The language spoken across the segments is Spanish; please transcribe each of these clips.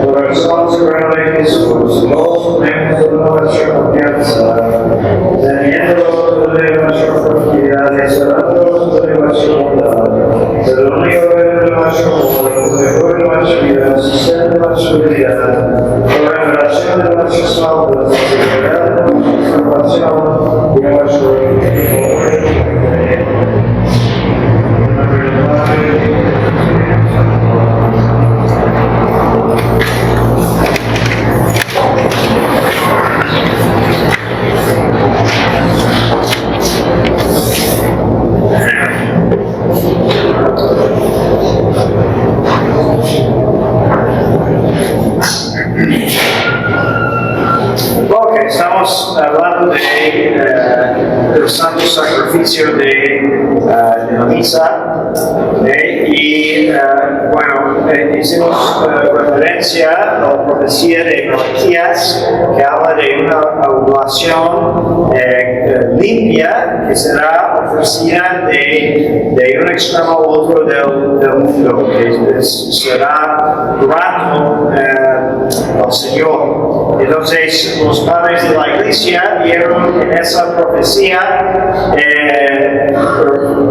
Corazón sagrado de Jesús, los ponemos de nuestra confianza, teniendo de nuestra fragilidad y cerrando de nuestra bondad, del único de nuestro amor, de nuestra vida, sustento de nuestra vida, por la revelación de nuestras almas, de la nuestra salvación y nuestro estamos hablando del santo sacrificio de la misa y hicimos referencia a la profecía de Malaquías que habla de una oblación limpia que será ofrecida de un extremo al otro del mundo, que será grato al Señor. Entonces los padres de la iglesia vieron en esa profecía,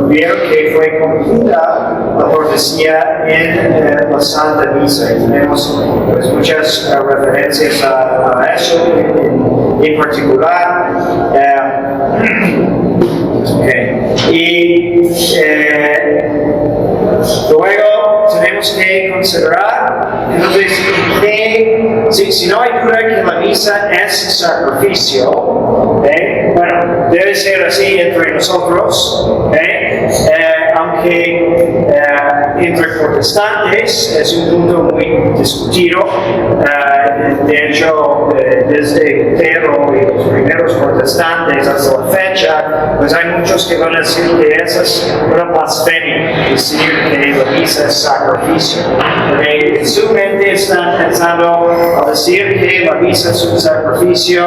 vieron que fue cumplida la profecía en la Santa Misa. Y tenemos pues, muchas referencias a eso en particular. Y luego tenemos que considerar, entonces, que si no hay duda que la misa es sacrificio, bueno, debe ser así entre nosotros, aunque entre protestantes es un punto muy discutido. De hecho, desde Lutero y los primeros protestantes hasta la fecha, pues hay muchos que van a decir que esa es una blasfemia, decir que la misa es sacrificio. Porque en su mente están pensando, al decir que la misa es un sacrificio,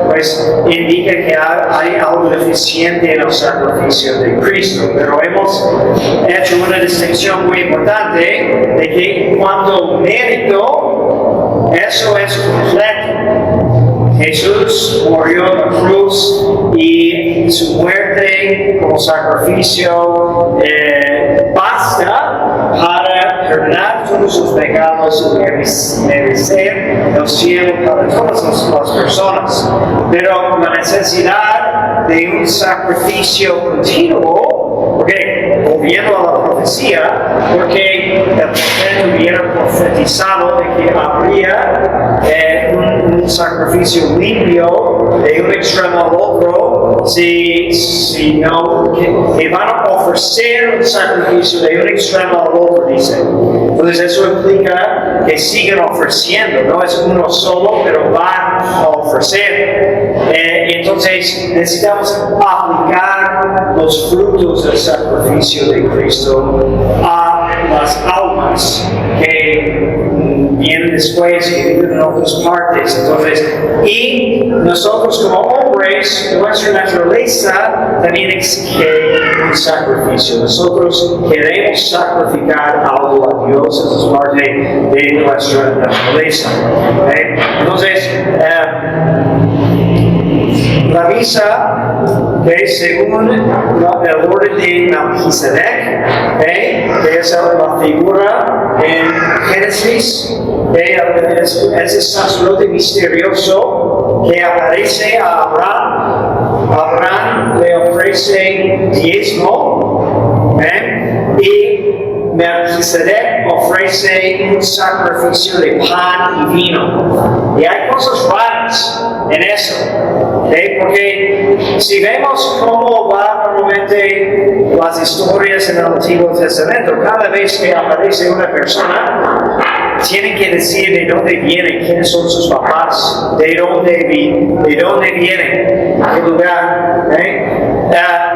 pues indica que hay algo deficiente en el sacrificio de Cristo. Pero hemos hecho una distinción muy importante de que cuando mérito, eso es completo. Jesús murió en la cruz y su muerte como sacrificio basta para perdonar todos sus pecados y merecer el cielo para todas las personas. Pero la necesidad de un sacrificio continuo, volviendo a la profecía, porque el profeta hubiera profetizado de que habría un sacrificio limpio de un extremo al otro, si no, que van a ofrecer un sacrificio de un extremo al otro, dice. Entonces eso implica que siguen ofreciendo, no es uno solo, pero van a ofrecer. Entonces necesitamos aplicar los frutos del sacrificio de Cristo a las almas que vienen después y viven en otras partes. Entonces, y nosotros como hombres, nuestra naturaleza también exige un sacrificio. Nosotros queremos sacrificar algo a Dios, eso es parte de nuestra naturaleza. Entonces, la misa, según el orden de Melquisedec, que es la figura en Génesis, ese sacerdote misterioso que aparece a Abraham. Abraham le ofrece diezmo, y Melquisedec ofrece un sacrificio de pan y vino. Y hay cosas raras en eso, porque si vemos cómo va normalmente las historias en el Antiguo Testamento, cada vez que aparece una persona, tienen que decir de dónde vienen, quiénes son sus papás, de dónde vienen, a qué lugar.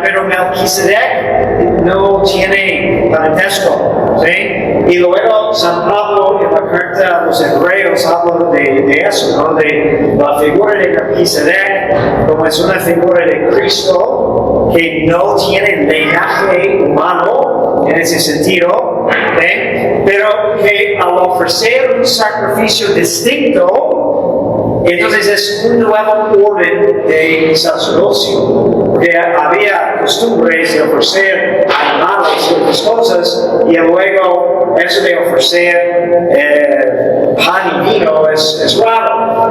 Pero Melquisedec no tiene parentesco. Y luego San Pablo en la carta a los Hebreos habla de eso, ¿no? De la figura de Melquisedec como es una figura de Cristo que no tiene linaje humano en ese sentido, pero que al ofrecer un sacrificio distinto, entonces es un nuevo orden de sacerdocio, porque había costumbres de ofrecer animales y otras cosas, y luego eso de ofrecer pan y vino es raro,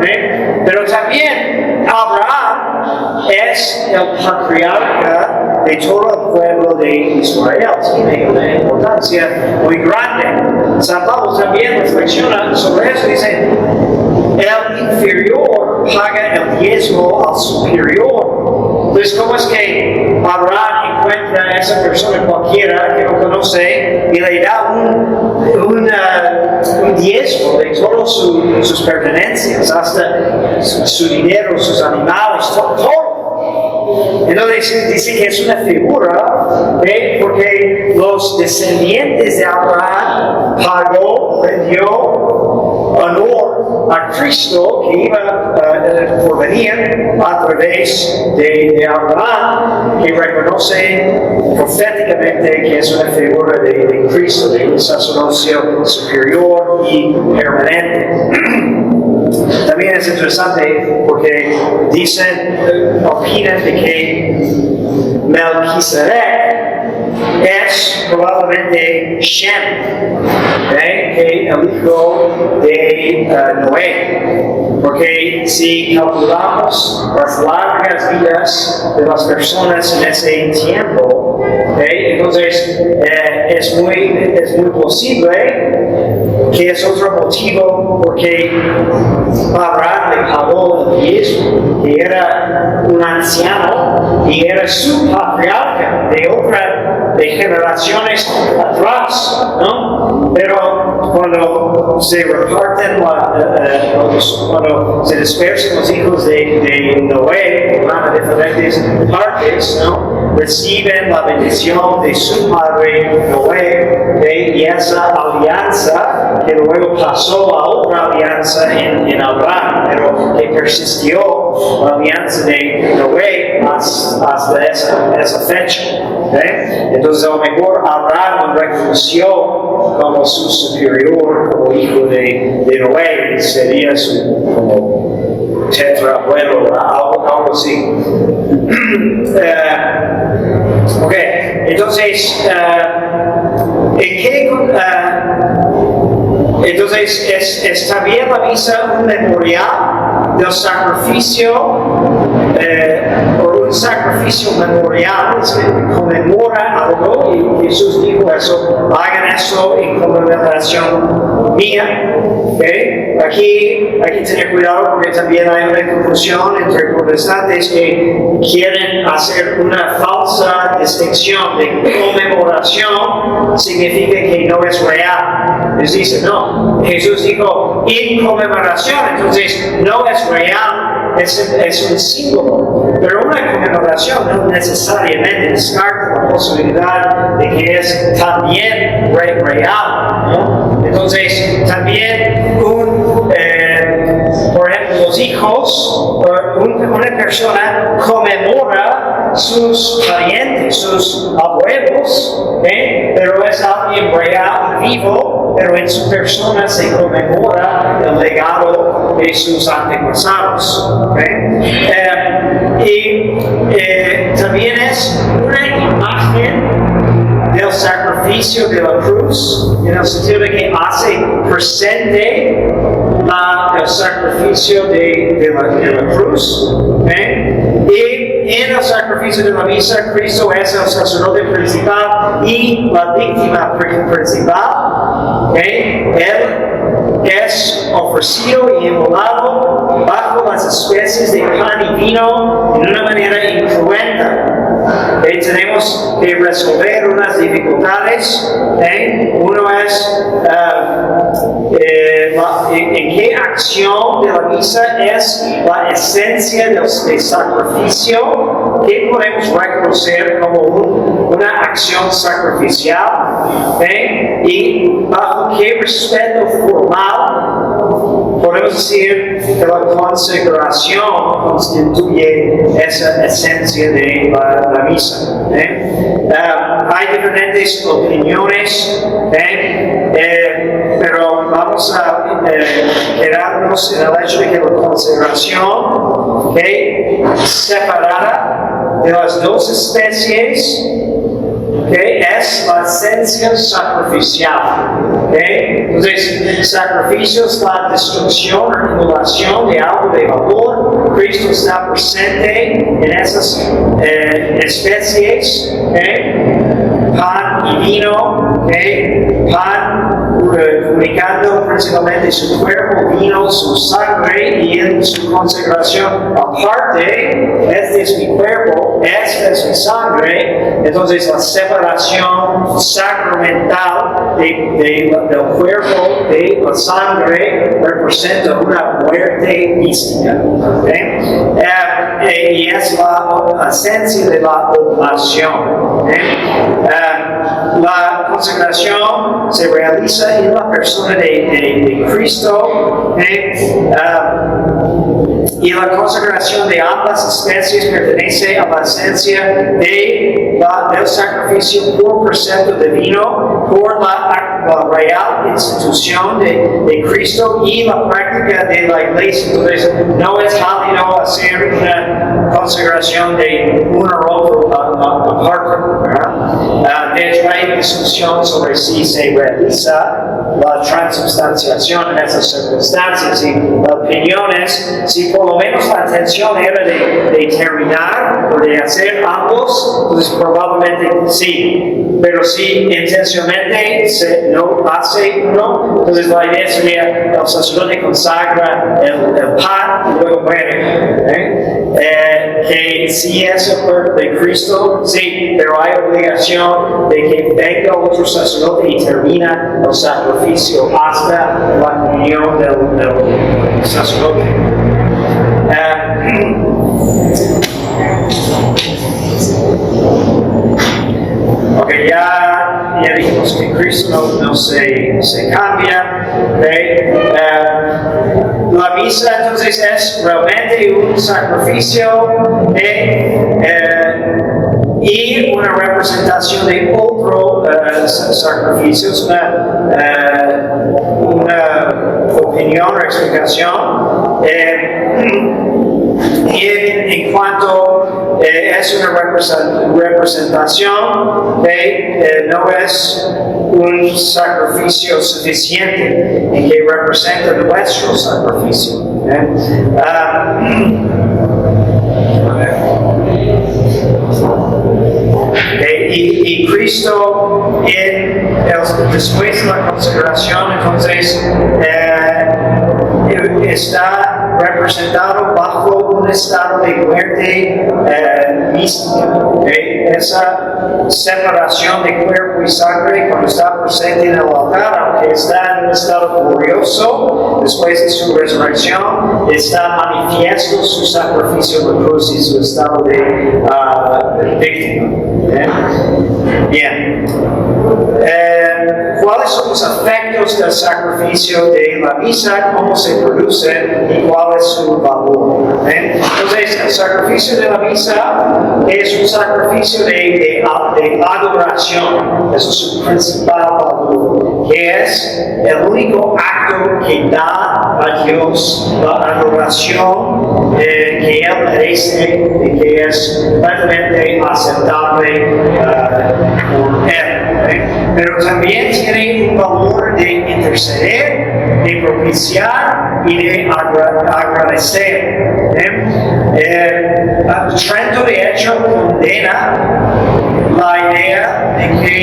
pero también Abraham es el patriarca de todo el pueblo de Israel. Tiene una importancia muy grande. San Pablo también reflexiona sobre eso. Dice, el inferior paga el diezmo al superior. Entonces, ¿cómo es que Abraham encuentra a esa persona cualquiera que no conoce y le da un diezmo de todas sus pertenencias, hasta su dinero, sus animales, todo? Entonces dice que es una figura, porque los descendientes de Abraham rendió honor a Cristo que iba por venir a través de Abraham, que reconoce proféticamente que es una figura de Cristo, de un sacerdocio superior y permanente. También es interesante porque opinan de que Melquisedec es probablemente Shem, que el hijo de Noé. Porque si calculamos las largas vidas de las personas en ese tiempo, entonces es muy posible que es otro motivo porque Abraham le pagó el diezmo, que era un anciano y era su patriarca de generaciones atrás, ¿no? Pero cuando se reparten, cuando se dispersan los hijos de Noé, van a diferentes partes, ¿no? Reciben la bendición de su padre Noé y esa alianza que luego pasó a otra alianza en Abraham, pero que persistió la alianza de Noé hasta esa fecha. Entonces a lo mejor Abraham lo reconoció como su superior, como hijo de Noé, sería su como tetraabuelo, algo así. Ok, entonces, entonces es también la misa un memorial del sacrificio, o un sacrificio memorial, es que conmemora algo, y Jesús dijo eso, hagan eso en conmemoración mía. Aquí hay que tener cuidado porque también hay una confusión entre protestantes que quieren hacer una falsa distinción de conmemoración, significa que no es real. Les dice, no, Jesús dijo en conmemoración, entonces no es real, es un símbolo. Pero una conmemoración no necesariamente descarta la posibilidad de que es también real, ¿no? Entonces, también por ejemplo, los hijos, una persona conmemora sus parientes, sus abuelos, pero es alguien real, vivo, pero en su persona se conmemora el legado de sus antepasados. Y también es una imagen del sacrificio de la cruz, en el sentido de que hace presente el sacrificio de la cruz. Y en el sacrificio de la misa, Cristo es el sacerdote principal y la víctima principal. Él es ofrecido y inmolado bajo las especies de pan y vino en una manera incruenta. Tenemos que resolver unas dificultades. Uno es en qué acción de la misa es la esencia del sacrificio, que podemos reconocer como una acción sacrificial, y bajo qué respeto formal podemos decir que la consagración constituye esa esencia de la misa. hay diferentes opiniones, pero vamos a quedarnos en el hecho de que la consagración separada de las dos especies es la esencia sacrificial. Entonces, sacrificio es la destrucción, acumulación de algo de valor. Cristo está presente en esas especies, pan y vino, pan comunicando principalmente su cuerpo, vino, su sangre, y en su consagración aparte, este es mi cuerpo, esta es mi sangre. Entonces la separación sacramental del cuerpo, de la sangre, representa una muerte mística. Y es la esencia de la oblación. La consagración se realiza en la persona de Cristo, y la consagración de ambas especies pertenece a la esencia del sacrificio por precepto divino, por la real institución de Cristo y la práctica de la iglesia. Entonces, no es válido hacer una consagración de uno u otro aparte. De hecho, hay discusión sobre si se realiza la transubstanciación en esas circunstancias, y la opinión es si por lo menos la intención era de terminar o de hacer ambos, entonces probablemente sí. Pero si intencionalmente no hace uno, entonces la idea sería el sacerdote consagra el pan y luego muere. Que si es el cuerpo de Cristo, sí, pero hay obligación de que venga otro sacerdote y termina el sacrificio hasta la comunión del sacerdote. Ok, ya dijimos que Cristo no se cambia. La misa entonces es realmente un sacrificio y una representación de otro sacrificio, es una opinión o explicación. En cuanto es una representación, no es un sacrificio suficiente en que representa nuestro sacrificio. Y Cristo, después de la consagración, entonces está representado bajo un estado de muerte mística. Esa separación de cuerpo y sangre, cuando está presente en el altar, aunque está en un estado glorioso después de su resurrección, está manifiesto su sacrificio de cruz y su estado de víctima. Bien. ¿Cuáles son los efectos del sacrificio de la misa? ¿Cómo se produce y cuál es su valor? Entonces, el sacrificio de la misa es un sacrificio de adoración. Eso es su principal valor, que es el único acto que da a Dios la adoración que Él merece y que es completamente aceptable por Él. Pero también tiene un valor de interceder, de propiciar y de agradecer. Trento de hecho condena la idea de que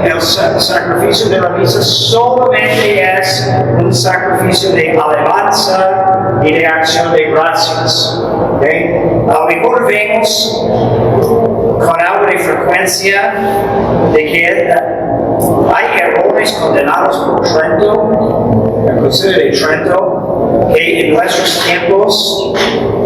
el sacrificio de la misa solamente es un sacrificio de alabanza y de acción de gracias. A lo mejor vemos con algo de frecuencia de que hay errores condenados por Trento, el Concilio de Trento, que en nuestros tiempos,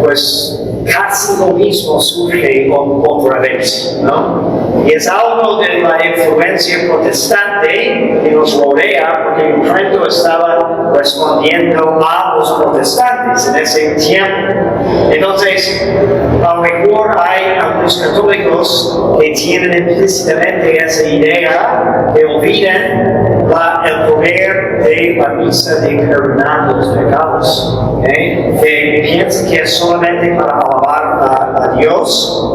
pues casi lo mismo surge otra vez, ¿no? Y es algo de la influencia protestante que nos rodea, porque en Trento estaba respondiendo a los protestantes en ese tiempo. Entonces, a lo mejor hay algunos católicos que tienen implícitamente esa idea que olvidan el poder de la misa de perdonar los pecados. Que piensan que es solamente para alabar a Dios,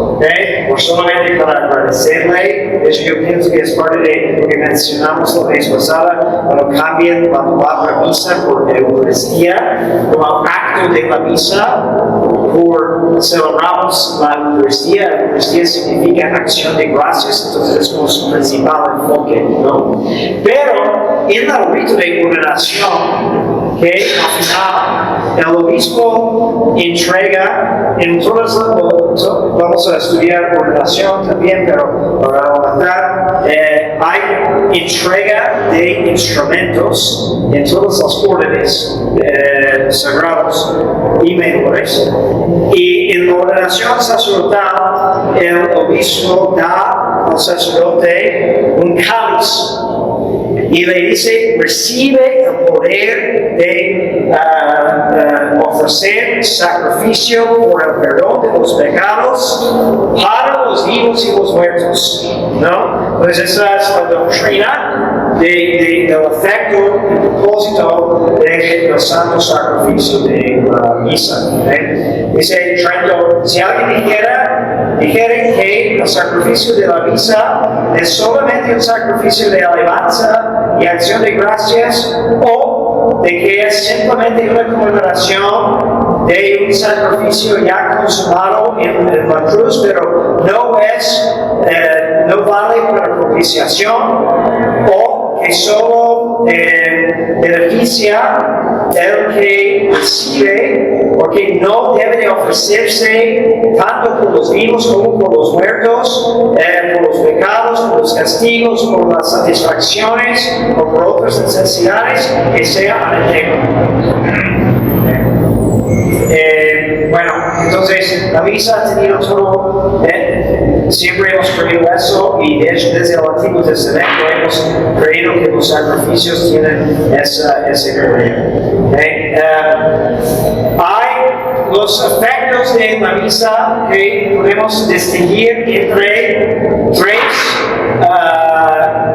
o solamente para agradecerle. De hecho, yo pienso que es parte de lo que mencionamos la vez pasada, cuando cambian la palabra misa por Eucaristía, como acto de la misa, celebramos la Eucaristía. La Eucaristía significa acción de gracias, entonces es como su principal enfoque, ¿no? Pero en el rito de ordenación, que al final el obispo entrega en todas vamos a estudiar ordenación también, pero para avanzar, hay entrega de instrumentos en todas las órdenes sagrados y menores. Y en la ordenación sacerdotal, el obispo da al sacerdote un cáliz y le dice: recibe el poder de ofrecer sacrificio por el perdón de los pecados para los vivos y los muertos, ¿no? Pues esa es la doctrina del efecto, el propósito del santo sacrificio de la misa. Dice Trento: si alguien dijera que el sacrificio de la misa es solamente un sacrificio de alabanza y acción de gracias, o de que es simplemente una conmemoración de un sacrificio ya consumado en la cruz, pero no vale para propiciación, o que solo beneficia el que recibe, porque no debe de ofrecerse tanto por los vivos como por los muertos, por los pecados, por los castigos, por las satisfacciones o por otras necesidades, que sea al bueno, entonces la misa ha tenido todo, siempre hemos creído eso, y de hecho desde el Antiguo Testamento hemos creído que los sacrificios tienen ese criterio. Hay los efectos de la misa que podemos distinguir entre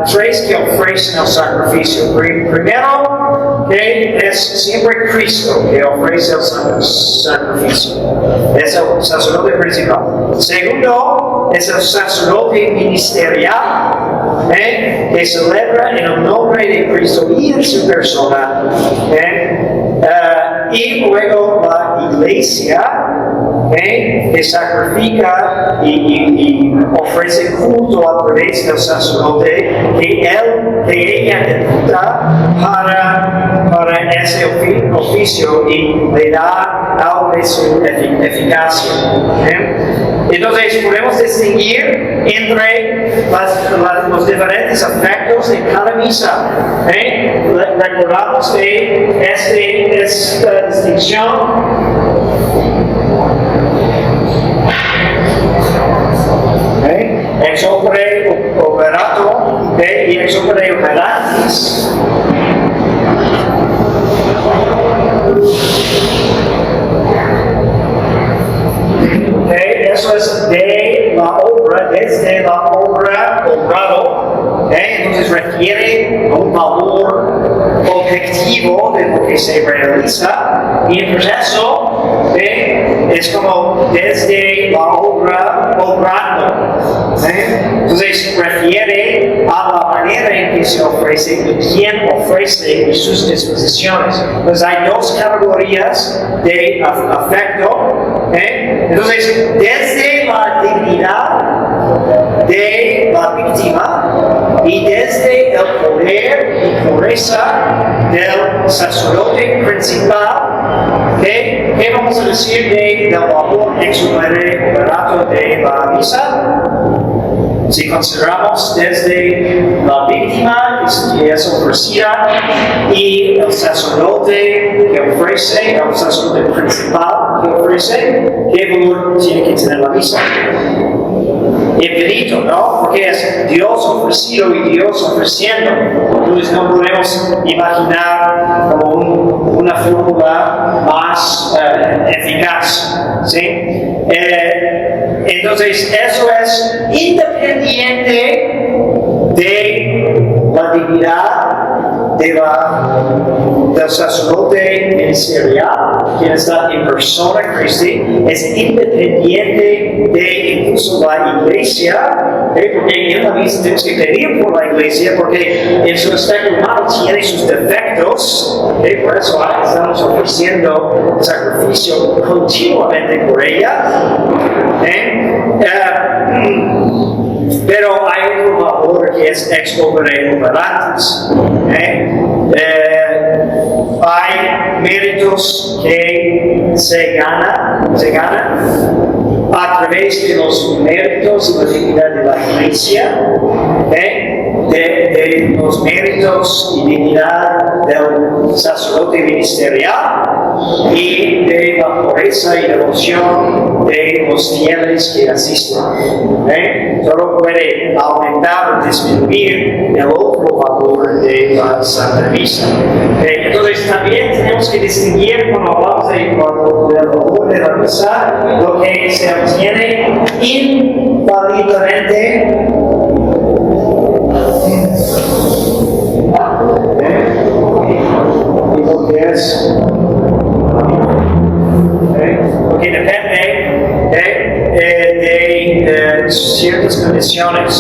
tres que ofrecen el sacrificio. Primero, que es siempre Cristo que ofrece el sacrificio. Es el sacerdote principal. Segundo, es el sacerdote ministerial, que celebra en el nombre de Cristo y en su persona. Y luego la iglesia, que sacrifica y ofrece culto a través del sacerdote que ella ejecuta para ese oficio, y le da algo de su eficacia. Entonces podemos distinguir entre los diferentes efectos de cada misa. Recordamos de esta distinción. Ex opere operato y ex opere operatis. Eso es de la obra, desde la obra obrado. Entonces refiere un valor objetivo de lo que se realiza, y el proceso es como desde la obra obrando. Entonces refiere a la manera en que se ofrece y quién ofrece y sus disposiciones. Entonces hay dos categorías de afecto. Entonces, desde la dignidad de la víctima y desde el poder y pureza del sacerdote principal, ¿qué vamos a decir del valor ex operato de la misa? Si consideramos desde la víctima que es ofrecida y el sacerdote que ofrece, el sacerdote principal que ofrece, ¿qué valor tiene que tener la misa? infinito, ¿no? Porque es Dios ofrecido y Dios ofreciendo. Entonces no podemos imaginar como una fórmula más eficaz, ¿sí? Entonces eso es independiente de la dignidad del sacerdote ministerial, quien está en persona Cristi, es independiente de incluso la iglesia, porque en la misa tenemos que pedir por la iglesia, porque en su aspecto humano tiene sus defectos, por eso estamos ofreciendo sacrificio continuamente por ella. Pero hay otro valor que es ex opere operatis. Hay méritos que se ganan a través de los méritos y la dignidad de la iglesia, de los méritos y dignidad del sacerdote ministerial y de la pureza y devoción de los fieles que asisten. Solo puede aumentar o disminuir el otro valor de la Santa Misa. Entonces también tenemos que distinguir cuando hablamos del valor de la misa, lo que se obtiene infaliblemente y lo que es porque depende de ciertas condiciones.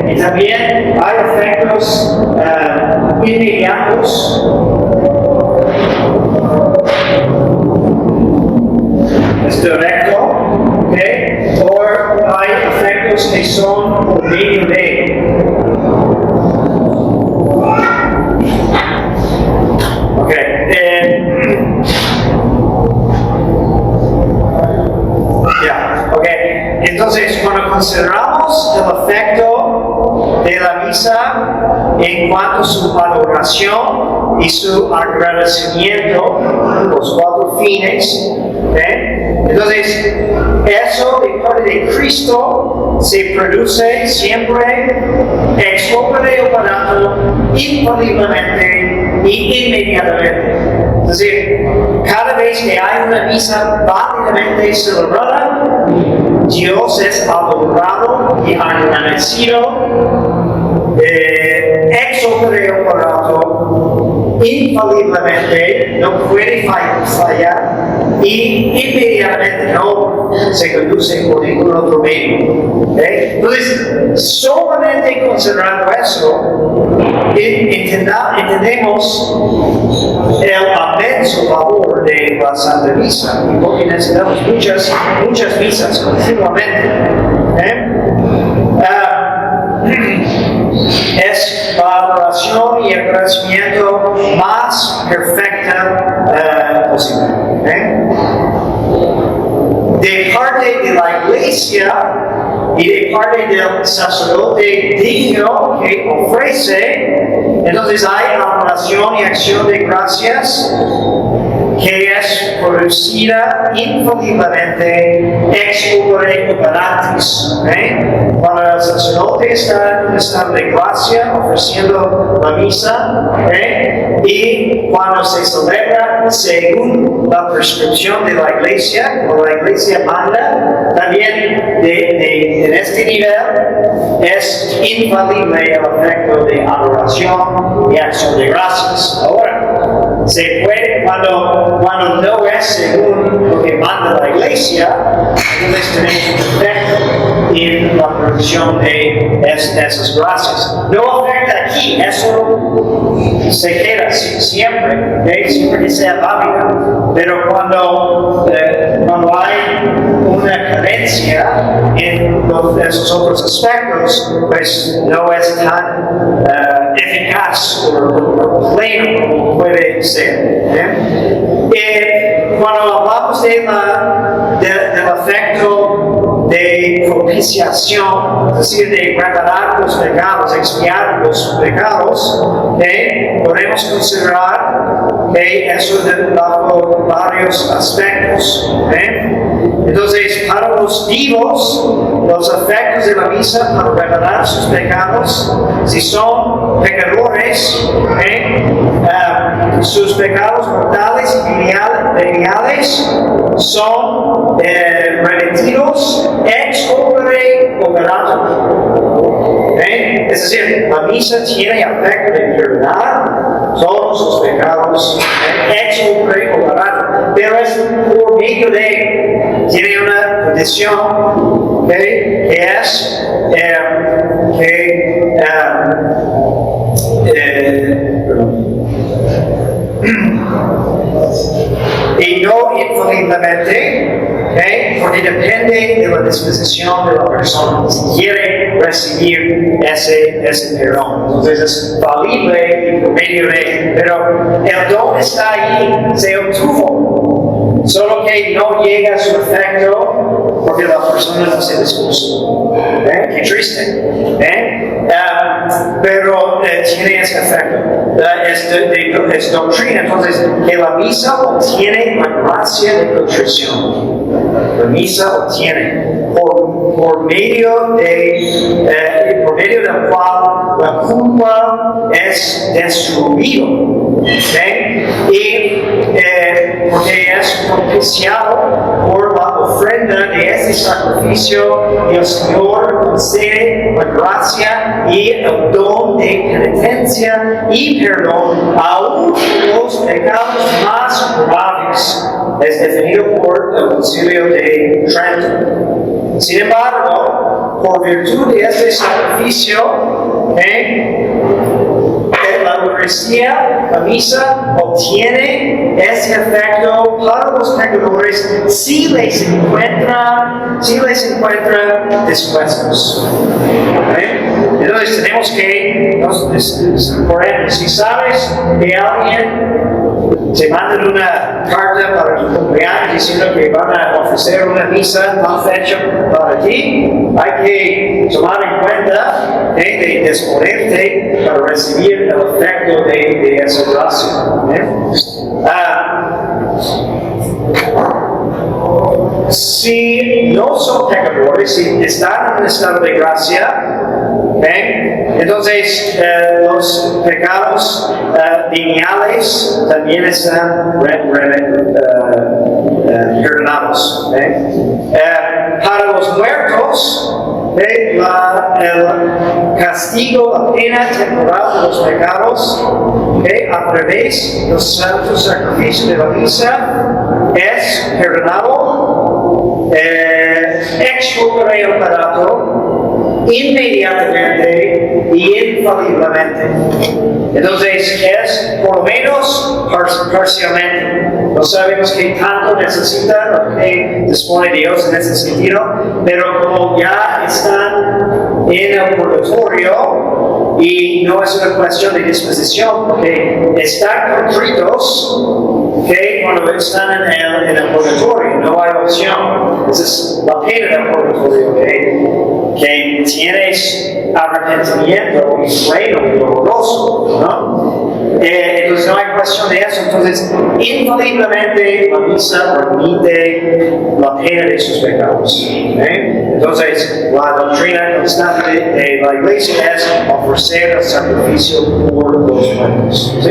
Y también hay efectos inmediatos. Es directo, o hay efectos que son por medio de. Entonces, cuando consideramos el efecto de la misa en cuanto a su valoración y su agradecimiento, los cuatro fines, entonces, eso de parte de Cristo se produce siempre ex opere operato, infaliblemente y inmediatamente. Es decir, cada vez que hay una misa válidamente celebrada, Dios es adorado y agradecido, ex opere operato, infaliblemente, no puede fallar, y inmediatamente no se conduce por ningún otro medio. Entonces, solamente considerando eso, entendemos el inmenso valor de la Santa Misa, porque necesitamos muchas misas continuamente. Es la oración y agradecimiento más perfecta posible. De parte de la iglesia y de parte del sacerdote digno que ofrece, entonces hay la oración y acción de gracias que es producida infaliblemente ex opere operatis. Cuando el sacerdote está en un estado de gracia ofreciendo la misa, y cuando se celebra según la prescripción de la iglesia, como la iglesia manda, también en este nivel es infalible el efecto de adoración y acción de gracias. Ahora, se puede, cuando no es según lo que manda la iglesia, entonces tenemos un efecto en la producción de esas gracias. No afecta aquí, eso se queda siempre, siempre que sea válida, pero cuando hay una carencia en esos otros aspectos, pues no es tan eficaz o pleno como puede ser. Cuando hablamos del efecto de propiciación, es decir, de reparar los pecados, expiar los pecados, podemos considerar que eso bajo varios aspectos. Entonces, para los vivos, los efectos de la misa para perdonar sus pecados. Si son pecadores, sus pecados mortales y veniales son remitidos ex opere operato. Es decir, la misa tiene efecto de perdonar todos los pecados ex opere operato, pero es por medio de, tiene una condición que es y no infaliblemente, porque depende de la disposición de la persona si quiere recibir ese perdón. Entonces es falible y por medio de, pero el don está ahí, se obtuvo, solo que no llega a su efecto porque la persona no se dispuso. Qué triste. Pero tiene ese efecto. Es doctrina, entonces, que la misa obtiene la gracia de contrición. La misa obtiene por medio del cual la culpa es destruida. Y porque es propiciado por la ofrenda de este sacrificio, y el Señor concede la gracia y el don de penitencia y perdón aún los pecados más graves. Es definido por el Concilio de Trento. Sin embargo, por virtud de este sacrificio, la Eucaristía, la misa, obtiene ese efecto para los pecadores si les encuentra dispuestos. Entonces tenemos que, por ejemplo, si sabes que alguien te mandan una carta para tu cumpleaños diciendo que van a ofrecer una misa tal fecha para ti, hay que tomar en cuenta de disponerte para recibir el efecto de esa gracia. Si no son pecadores, si están en un estado de gracia, entonces los pecados veniales también están perdonados. Para los muertos, el castigo, la pena temporal de los pecados, a través del santo sacrificio de la misa, es perdonado ex opere operato inmediatamente y infaliblemente. Entonces es por lo menos parcialmente. No sabemos qué tanto necesitan o qué dispone Dios en ese sentido, pero como ya están en el purgatorio y no es una cuestión de disposición, porque están contritos cuando están en el purgatorio, no hay opción. Esa es la pena del purgatorio, que tienes arrepentimiento y reino doloroso, ¿no? Entonces no hay cuestión de eso. Entonces, infaliblemente la misa remite la pena de sus pecados. Entonces, la doctrina constante de la iglesia es ofrecer el sacrificio por los muertos. ¿Sí?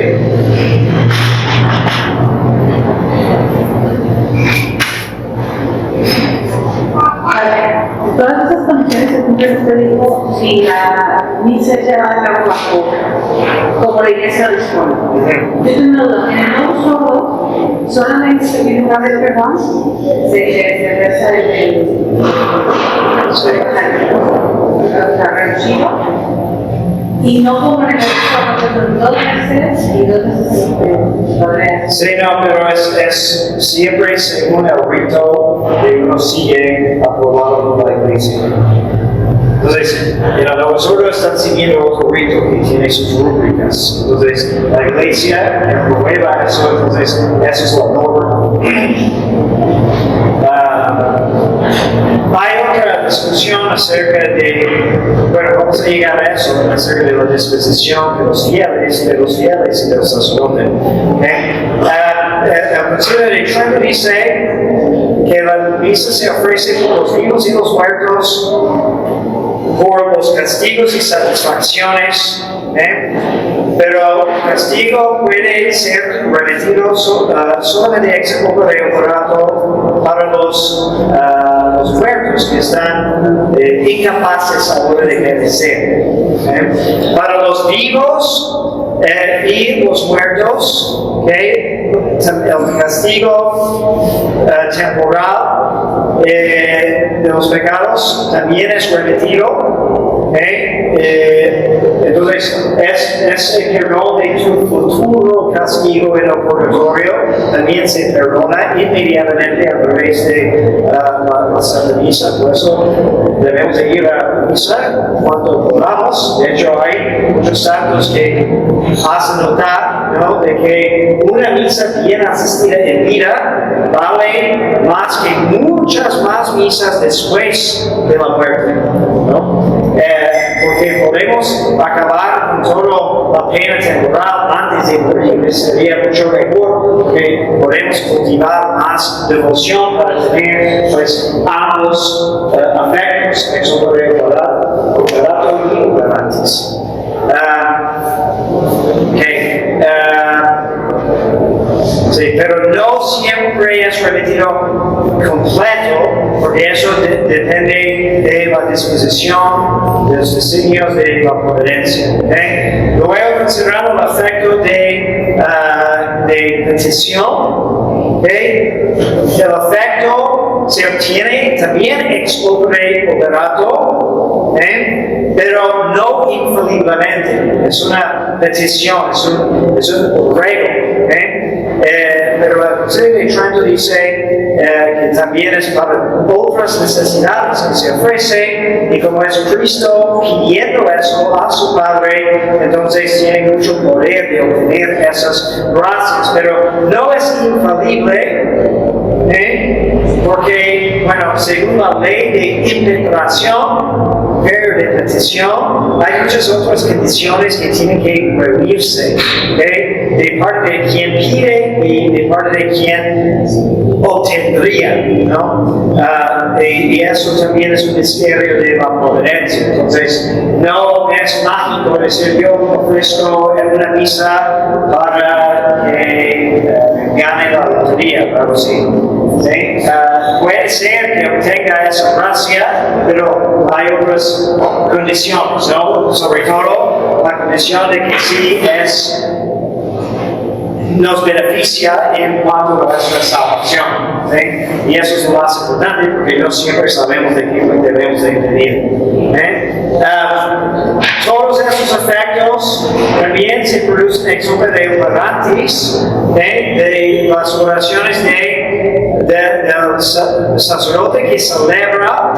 Todas esas condiciones que usted dijo, si la misa es llevada a cabo bajo, como la iglesia dispone. Yo tengo una duda, en el modo sordo, solamente se tiene una vez perdón, se reza el reducido, y no como en el caso dos veces y dos veces sí, no, pero es siempre según el rito que uno sigue aprobado por la iglesia. Entonces, los sordos están siguiendo otro rito que tiene sus rúbricas. Entonces, la iglesia prueba eso, entonces, eso es la norma. Hay otra discusión acerca de, bueno, vamos a llegar a eso, acerca de la disposición de los fieles y del sacerdote. El Concilio de Trento dice que la misa se ofrece por los vivos y los muertos, por los castigos y satisfacciones, pero el castigo puede ser remitido solamente ex opere operato para los muertos que están incapaces ahora de merecer. Para los vivos y los muertos, el castigo temporal de los pecados también es remitido. Entonces, ese perdón de tu futuro castigo en el purgatorio también se perdona inmediatamente a través de la Santa Misa. Por eso debemos de ir a la misa cuando podamos. De hecho, hay muchos santos que hacen notar, ¿no?, de que una misa bien asistida en vida vale más que muchas más misas después de la muerte, ¿no? Porque podemos acabar con toda la pena temporal antes de morir, sería mucho mejor, porque podemos cultivar más devoción para tener, pues, ambos afectos, eso podría operato y operantes. Sí, pero no siempre es remitido completo, porque eso depende de la disposición, de los designios de la providencia. Luego consideramos el efecto de petición. El efecto se obtiene también ex opere operato, pero no infaliblemente. Es una petición, es un ruego. Pero el Concilio de Trento dice que también es para otras necesidades que se ofrece, y como es Cristo pidiendo eso a su Padre, entonces tiene mucho poder de obtener esas gracias, pero no es infalible, porque, bueno, según la ley de impetración, de petición, hay muchas otras condiciones que tienen que reunirse, de parte de quien pide y de parte de quien obtendría, ¿no? Y eso también es un misterio de la providencia. Entonces, no es mágico decir yo ofrezco en una misa para que gane la lotería, claro, sí. Puede ser que obtenga esa gracia, pero hay otras condiciones, ¿no? Sobre todo la condición de que sí nos beneficia en cuanto a nuestra salvación. Y eso es lo más importante, porque no siempre sabemos de qué debemos de pedir. Todos estos efectos también se producen ex opere operatis de las oraciones del sacerdote que celebra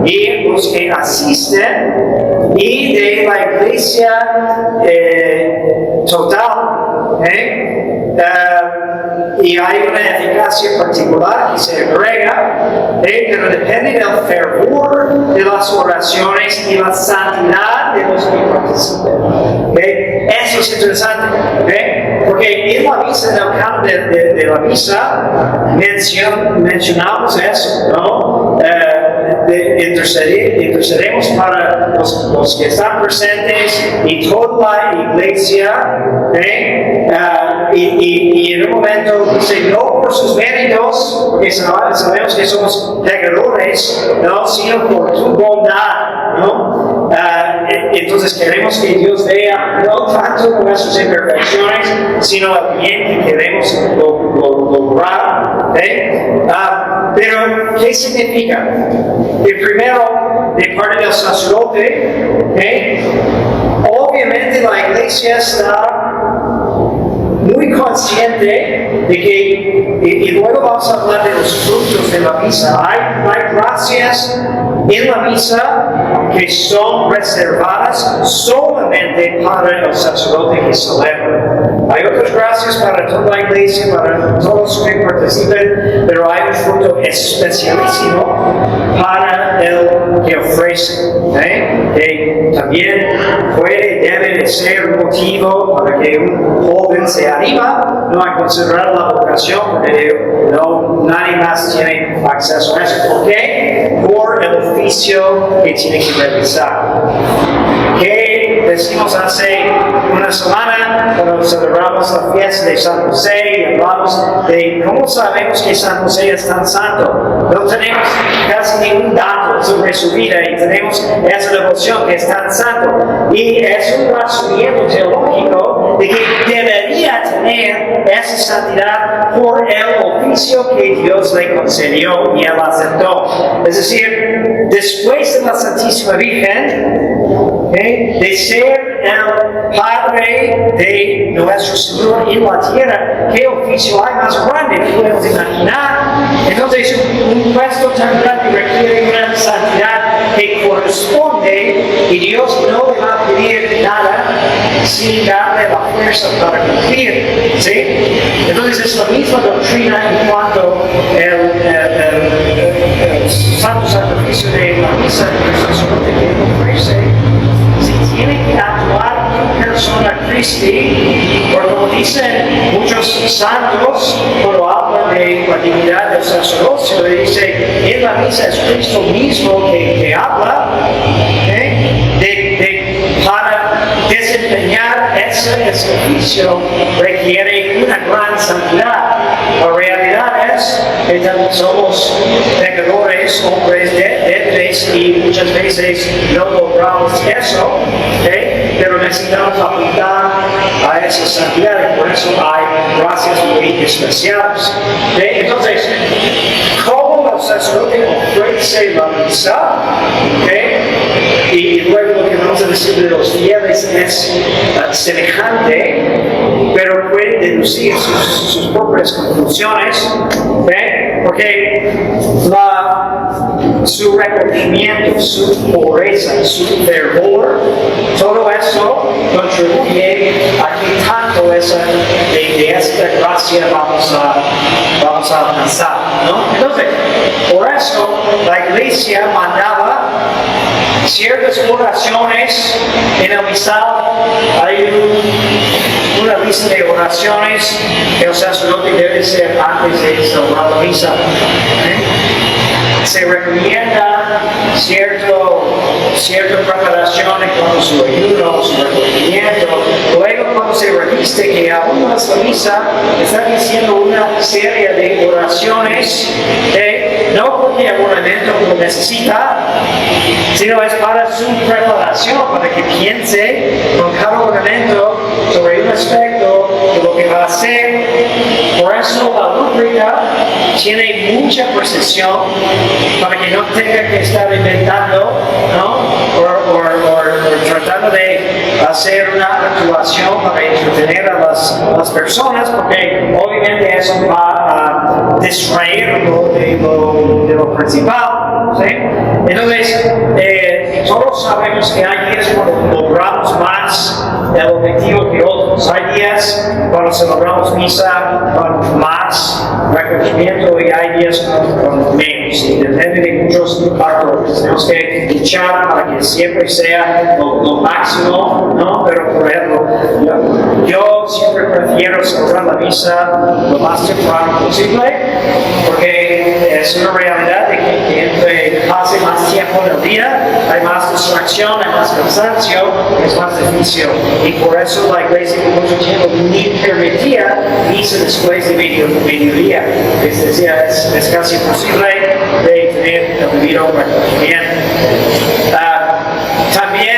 y los que asisten, y de la iglesia total. Y hay una eficacia particular que se agrega, pero depende del fervor de las oraciones y la santidad de los que participan. Eso es interesante, porque en la misa, en el canto de la misa, mencionamos eso, ¿no? Intercedemos para los que están presentes y toda la iglesia, y en un momento dice, no por sus méritos, porque sabemos que somos pecadores, ¿no?, sino por tu bondad, ¿no? Entonces queremos que Dios vea no tanto nuestras imperfecciones, sino el bien que queremos lograr. Pero, ¿qué significa? Primero, de parte del sacerdote, obviamente la iglesia está muy consciente de que, y luego vamos a hablar de los frutos de la misa, hay gracias en la misa que son reservadas solamente para el sacerdote que celebra. Hay otras gracias para toda la iglesia, para todos los que participen, pero hay un fruto especialísimo para el que ofrece, que también debe de ser un motivo para que un joven se anima, no a considerar la vocación, porque nadie más tiene acceso a eso. ¿Por qué? Por el oficio que tiene que realizar. ¿Qué decimos hace una semana cuando celebramos la fiesta de San José y hablamos de cómo sabemos que San José es tan santo? No tenemos casi ningún dato sobre su vida y tenemos esa devoción que es tan santo. Y es un razonamiento teológico de que debería tener esa santidad por el oficio que Dios le concedió y él aceptó. Es decir, después de la Santísima Virgen, de ser el Padre de nuestro Señor en la tierra, ¿qué oficio hay más grande? Podemos imaginar. Entonces, un puesto tan grande requiere una santidad que corresponde y Dios no le va a pedir nada sin darle la fuerza para cumplir. ¿Sí? Entonces, es la misma doctrina en cuanto el santo sacrificio de la misa del sacerdote que ofrece. Si tiene que actuar en persona Christi, porque como dicen muchos santos, cuando hablan de la dignidad del sacerdocio, le dice, en la misa es Cristo mismo que habla, para desempeñar ese oficio requiere una gran santidad. La realidad es que también somos pecadores, hombres débiles y muchas veces no logramos eso, pero necesitamos apuntar a esa santidad y por eso hay gracias muy especiales. Entonces, ¿cómo el sacerdote ofrece la misa? Y luego lo que vamos a decir de los fieles es semejante, pero puede deducir sus propias conclusiones, porque su recogimiento, su pobreza, su fervor, todo eso contribuye a que tanto de esta gracia vamos a alcanzar, ¿no? Entonces, por eso la iglesia mandaba ciertas oraciones en el misal. Hay una lista de oraciones que el sacerdote debe hacer antes de celebrar la misa. Se recomienda cierta preparación en cuanto a su ayuno, su recogimiento. Luego, cuando se reviste que aún no es la misa, está diciendo una serie de oraciones, no porque el ornamento lo necesita, sino es para su preparación, para que piense con cada ornamento sobre un aspecto de lo que va a hacer. Por eso la rúbrica tiene mucha precisión para que no tenga que estar inventando, ¿no? O tratando de hacer una actuación para entretener a las personas, porque obviamente eso va a distraerlo de lo principal. ¿Sí? Entonces, todos sabemos que hay días cuando logramos más el objetivo que otros. Hay días cuando celebramos misa con más recogimiento y hay días con menos. Y depende de muchos factores. Tenemos que luchar para que siempre sea lo máximo, ¿no? Pero por ejemplo, yo siempre prefiero celebrar la misa lo más temprano posible, porque es una realidad de que entre pase más tiempo en el día, hay más distracción, hay más cansancio, es más difícil. Y por eso la iglesia por mucho tiempo ni permitía misa después de mediodía. Es decir, es casi imposible de tener el debido recogimiento. También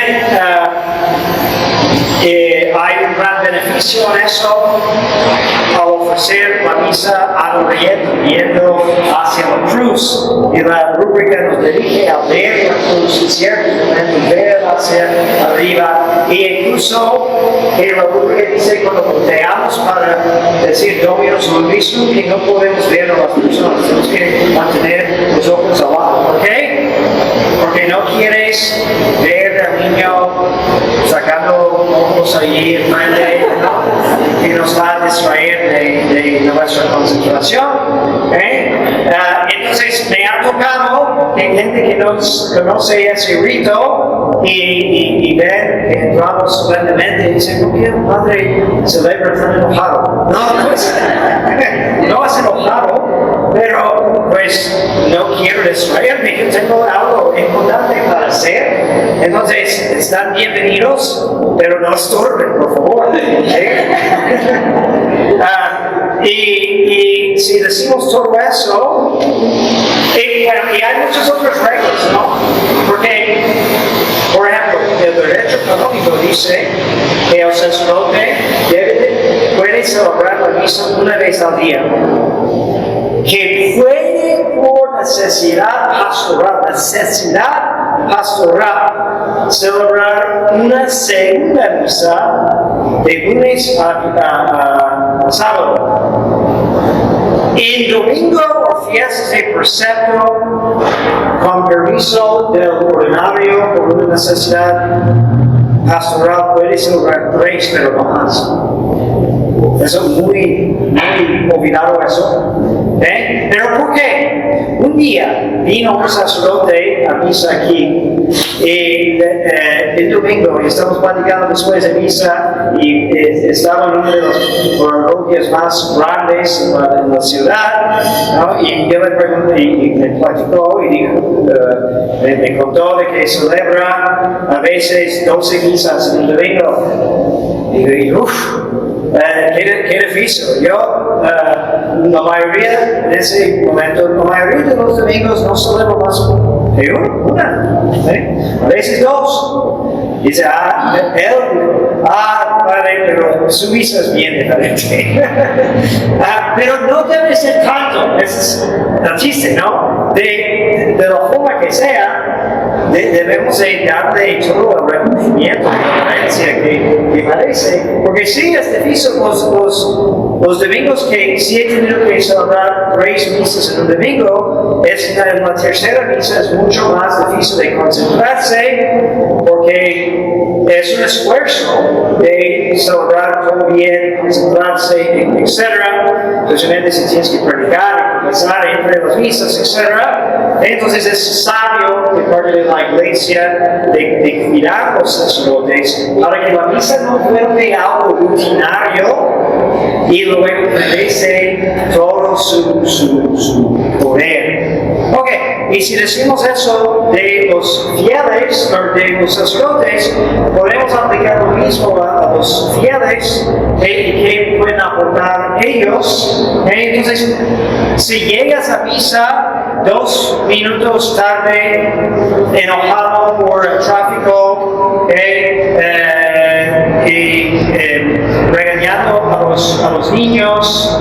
hay un gran beneficio en eso al ofrecer la misa viendo hacia la cruz. Y la rúbrica nos dirige a ver la cruz en cierto momento, ver hacia arriba. E incluso la rúbrica dice cuando volteamos para decir Dominus Vobiscum, que no podemos ver a las personas, tenemos que mantener los ojos abajo. ¿Por qué? Porque no quieres ver al niño sacando ojos allí enfrente, ¿no? Que nos va a distraer de nuestra concentración. Entonces me ha tocado que gente que no conoce ese rito y ven que entramos solemnemente y dicen, ¿por qué el padre celebra tan enojado? No, pues, no es enojado, pero pues no quiero distraerme, yo tengo algo importante para hacer. Entonces, están bienvenidos, pero no estorben, por favor. Y si decimos todo eso, y bueno, y hay muchas otras reglas, ¿no? Porque, por ejemplo, el derecho canónico dice que el sacerdote puede celebrar la misa una vez al día, que puede por necesidad pastoral, celebrar una segunda misa de lunes a sábado. En domingo o fiestas de precepto, con permiso del ordinario por una necesidad pastoral, puede celebrar 3, pero no más. Eso es muy olvidado eso. ¿Pero por qué? Un día vino un sacerdote a misa aquí el domingo y estamos platicando después de misa y estaba en una de las parroquias más grandes en la ciudad, ¿no? Y yo le pregunté y me platicó y dijo, me contó de que celebra a veces 12 misas en el domingo. Y digo, qué difícil. Yo, la mayoría, en ese momento, la mayoría de los domingos no celebro más que una. A veces 2. Dice, padre, pero su misa es bien diferente. Pero no debe ser tanto, ese es el chiste, ¿no? De la forma que sea, debemos de darle todo el reconocimiento, la diferencia que parece, porque sí es difícil los domingos que sí he tenido que celebrar 3 misas en un domingo, la tercera misa es mucho más difícil de concentrarse, porque es un esfuerzo de celebrar todo bien, concentrarse, etc. Especialmente si tienes que predicar, empezar entre las misas, etc. Entonces es sabio de parte de la iglesia de cuidar los sacerdotes para que la misa no vuelva algo rutinario y luego merece todo su poder. Ok, y si decimos eso de los fieles o de los sacerdotes, podemos aplicar lo mismo a los fieles que pueden aportar ellos. Entonces, si llegas a misa 2 minutos tarde, enojado por el tráfico, regañando a los niños,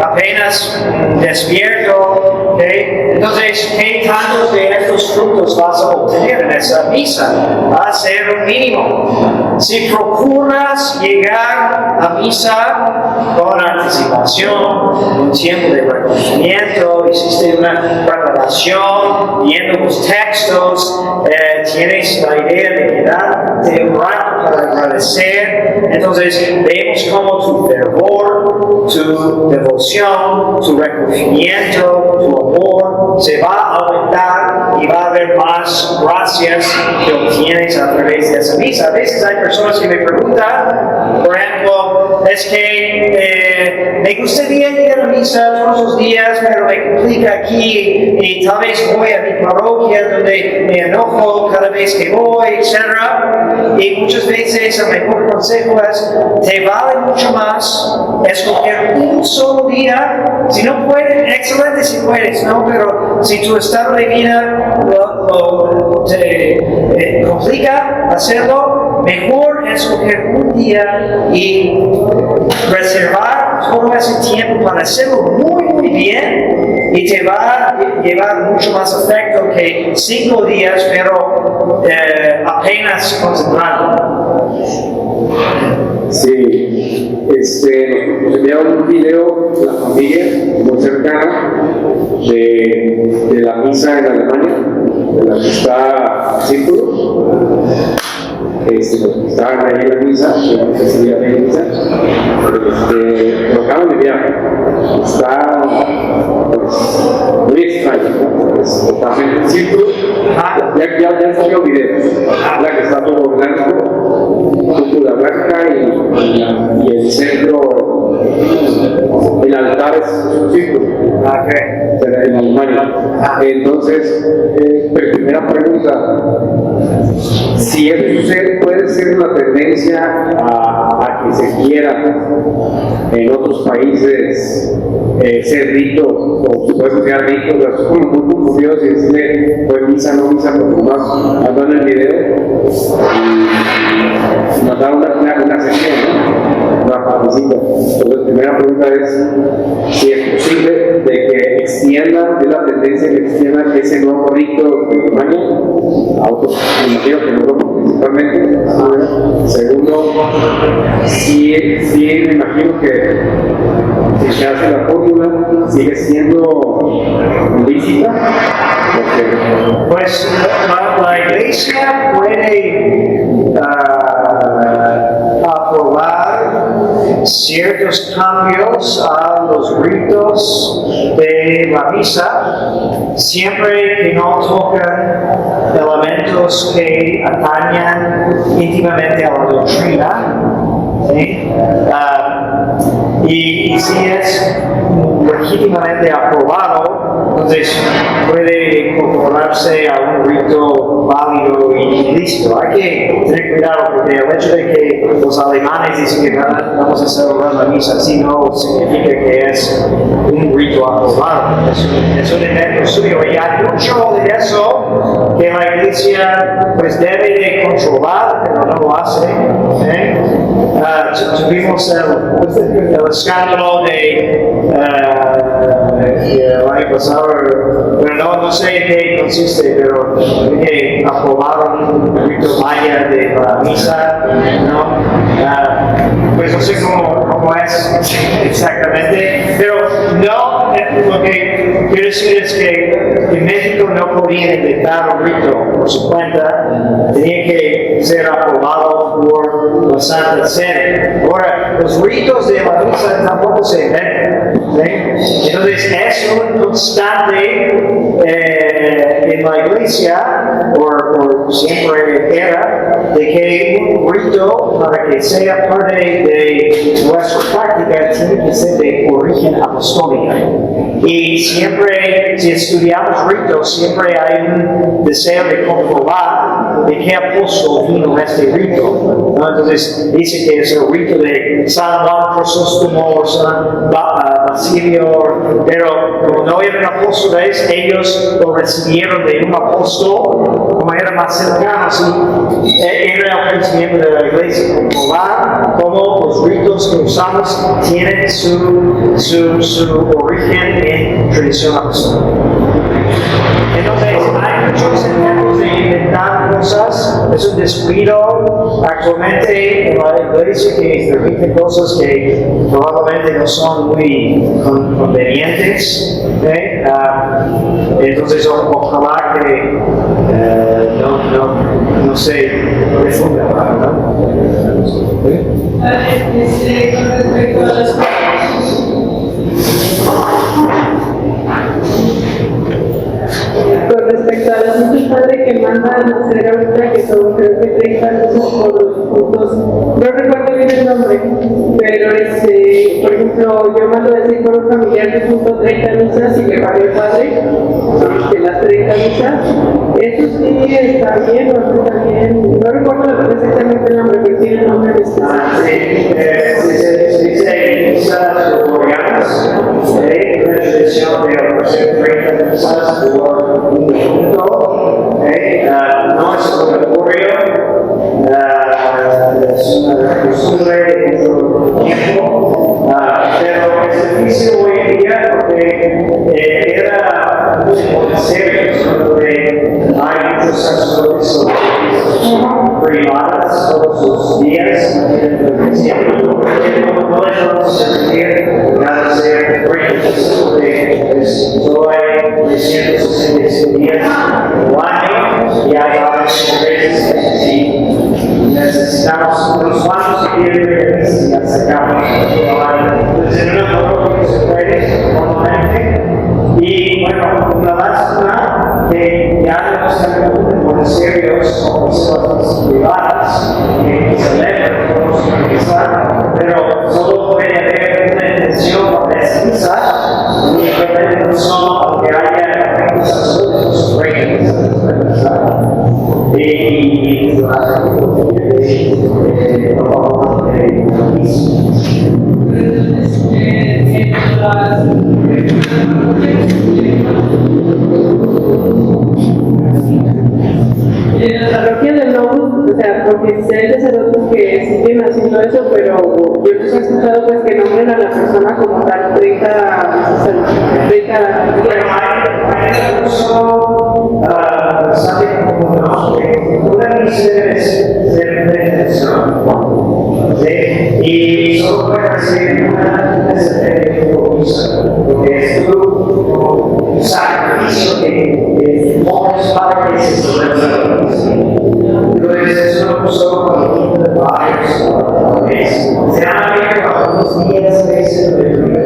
apenas despierto, entonces, ¿qué tantos de estos frutos vas a obtener en esa misa? Va a ser un mínimo. Si procuras llegar a misa con anticipación, un tiempo de reconocimiento, hiciste una preparación, viendo los textos, tienes la idea de quedarte un rato para agradecer, entonces vemos cómo tu fervor, tu devoción, tu reconocimiento, tu amor se va a aumentar y va a haber más gracias que obtienes a través de esa misa. A veces hay personas que me preguntan, por ejemplo, es que me gustaría ir a misa todos los días, pero me complica aquí y tal vez voy a mi parroquia donde me enojo cada vez que voy, etc. Y muchas veces el mejor consejo es, te vale mucho más escoger un solo día. Si no puedes, excelente si puedes, ¿no? Pero si tu estado de vida te complica hacerlo, mejor escoger un día y reservar todo ese tiempo para hacerlo muy bien y te va a llevar mucho más efecto que 5 días, pero apenas concentrado. Sí, nos enviaron un video de la familia muy cercana de la misa en Alemania, de la que está a círculos. Estaban ahí en la misa, ese día de misa, lo acaban de enviar. Está muy extraño, ¿no? Totalmente en círculos. Ya salió videos. otro círculo. Ok. En Alemania. Entonces, primera pregunta, si eso sucede, puede ser una tendencia a que se quiera en otros países ser rito, o se puede considerar rito, pero es como muy confundido si decirle pues misa, no misa, porque más andan en el video y mandaron una sesión, ¿no? Una partecita. Entonces, primera pregunta es si es posible de que extiendan, es la tendencia que extiendan ese nuevo rito de Alemania a otros, me imagino que en Europa principalmente. Segundo, sí, me imagino que si se hace la fórmula, sigue siendo lícita. Pues la iglesia puede aprobar ciertos cambios a los ritos de la misa, siempre que no tocan elementos que atañan íntimamente a la doctrina. ¿Sí? Y si es legítimamente aprobado, entonces puede incorporarse a un rito válido y listo. Hay que tener cuidado porque el hecho de que los alemanes dicen que vamos a celebrar la misa así no significa que es un rito aprobado. Es un invento suyo y hay mucho de eso que la iglesia pues debe de controlar, pero no lo hace. Tuvimos el escándalo de el año pasado, pero no sé en qué consiste, pero que aprobaron el rito maya de la misa, ¿no? Pues no sé cómo es exactamente, pero no, lo que quiero decir es que en México no podían inventar un rito por su cuenta, tenía que ser aprobado por la Santa Sede. Ahora, los ritos de la misa tampoco se inventan, ¿sí? Entonces es un constante en la iglesia, por siempre era, de que un rito, para que sea parte de nuestra práctica, tiene que ser de origen apostólica. Y siempre, si estudiamos ritos, siempre hay un deseo de comprobar de qué apóstol vino este rito, ¿no? Entonces dice que es el rito de San Juan Crisóstomo o San Basilio, pero como no eran apóstoles, ellos lo recibieron de un apóstol, como era más cercano, era el principio de la iglesia, comprobar cómo los ritos que usamos tienen su origen en tradición apostólica. Entonces, hay muchos ejemplos de inventar cosas, es un descuido actualmente en la iglesia que permite cosas que probablemente no son muy convenientes. Entonces, ojalá que no se refunda, ¿no? Con respecto a las Con respecto a las muchas padres que mandan a hacer ahorita, que son creo que 30 luces por los puntos, no recuerdo bien el nombre, pero por ejemplo, yo mando a decir por un familiar que juntó 30 misas y me pagó el padre, de las 30 misas, eso sí está bien, o no está bien, no recuerdo exactamente el nombre, pero tiene el nombre de este. Se dice misas gregorianas, una tradición de ofrecer 30 misas por un minuto, no es obligatorio, es una costumbre de mucho tiempo, pero es difícil hoy en día porque era muy serio, donde hay muchos sacerdotes privadas todos los días, siempre no podemos permitir nada ser reyes, porque solo hay 365 días al año y hay varios reyes y necesitamos unos cuantos que quieren reyes y sacamos todo el año. Entonces, en una forma que se puede, normalmente, y bueno, una lástima que ya no están en monasterios o escuelas privadas que celebran todos los misa, pero solo puede haber una intención para esa misa, parroquia del Novus, o sea, porque si hay sacerdotes que siguen haciendo eso, pero yo he escuchado pues que nombren a la persona como tal, 30 una misa debe ser de intención, ¿sí? Y solo puede recibir una misa, porque es tu sacrificio que pones para que se celebra. Entonces, eso no solo para varios, se han abierto algunos días, veces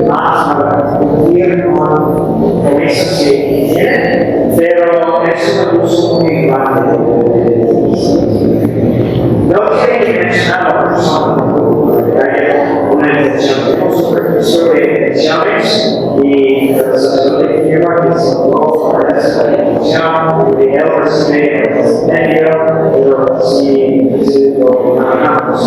más para cumplir con eso que tienen, pero es un uso muy grande. No tiene que mencionar a la persona, una intención, tenemos supervisión de intenciones y el sacerdote firma que se logró por esa intención de él recibe el medio, pero si lo manejamos,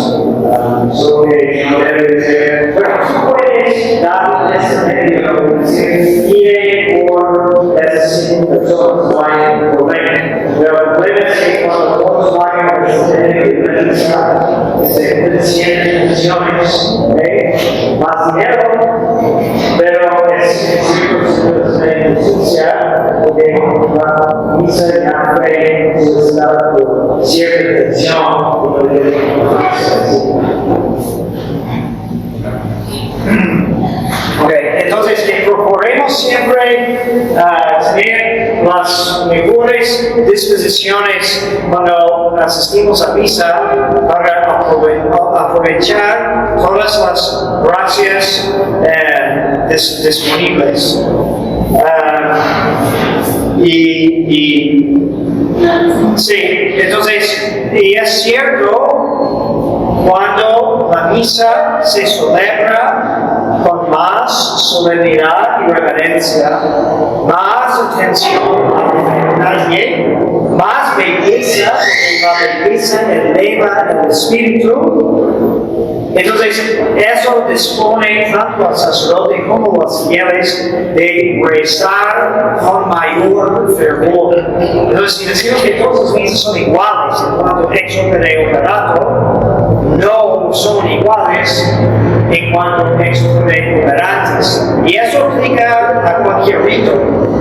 solo que no debe ser, bueno, tú puedes dar ese medio, decir, mire por esas 5 personas, no hay problema, pero el problema es que cuando todos vayan a ese medio de realizar, se cumplen 100 intenciones, más dinero, pero es de justicia, porque la misa ya fue solicitada por cierta intención, Ok, entonces incorporemos siempre tener las mejores disposiciones cuando asistimos a misa para aprovechar todas las gracias disponibles. Sí, entonces, y es cierto, cuando la misa se celebra con más solemnidad y reverencia, más atención a detalle, más belleza, la belleza eleva el espíritu. Entonces, eso dispone tanto al sacerdote como a los fieles de rezar con mayor fervor. Entonces, si decimos que todas las misas son iguales en cuanto a ex opere operato, no son iguales en cuanto a ex opere operantes. Y eso aplica a cualquier rito,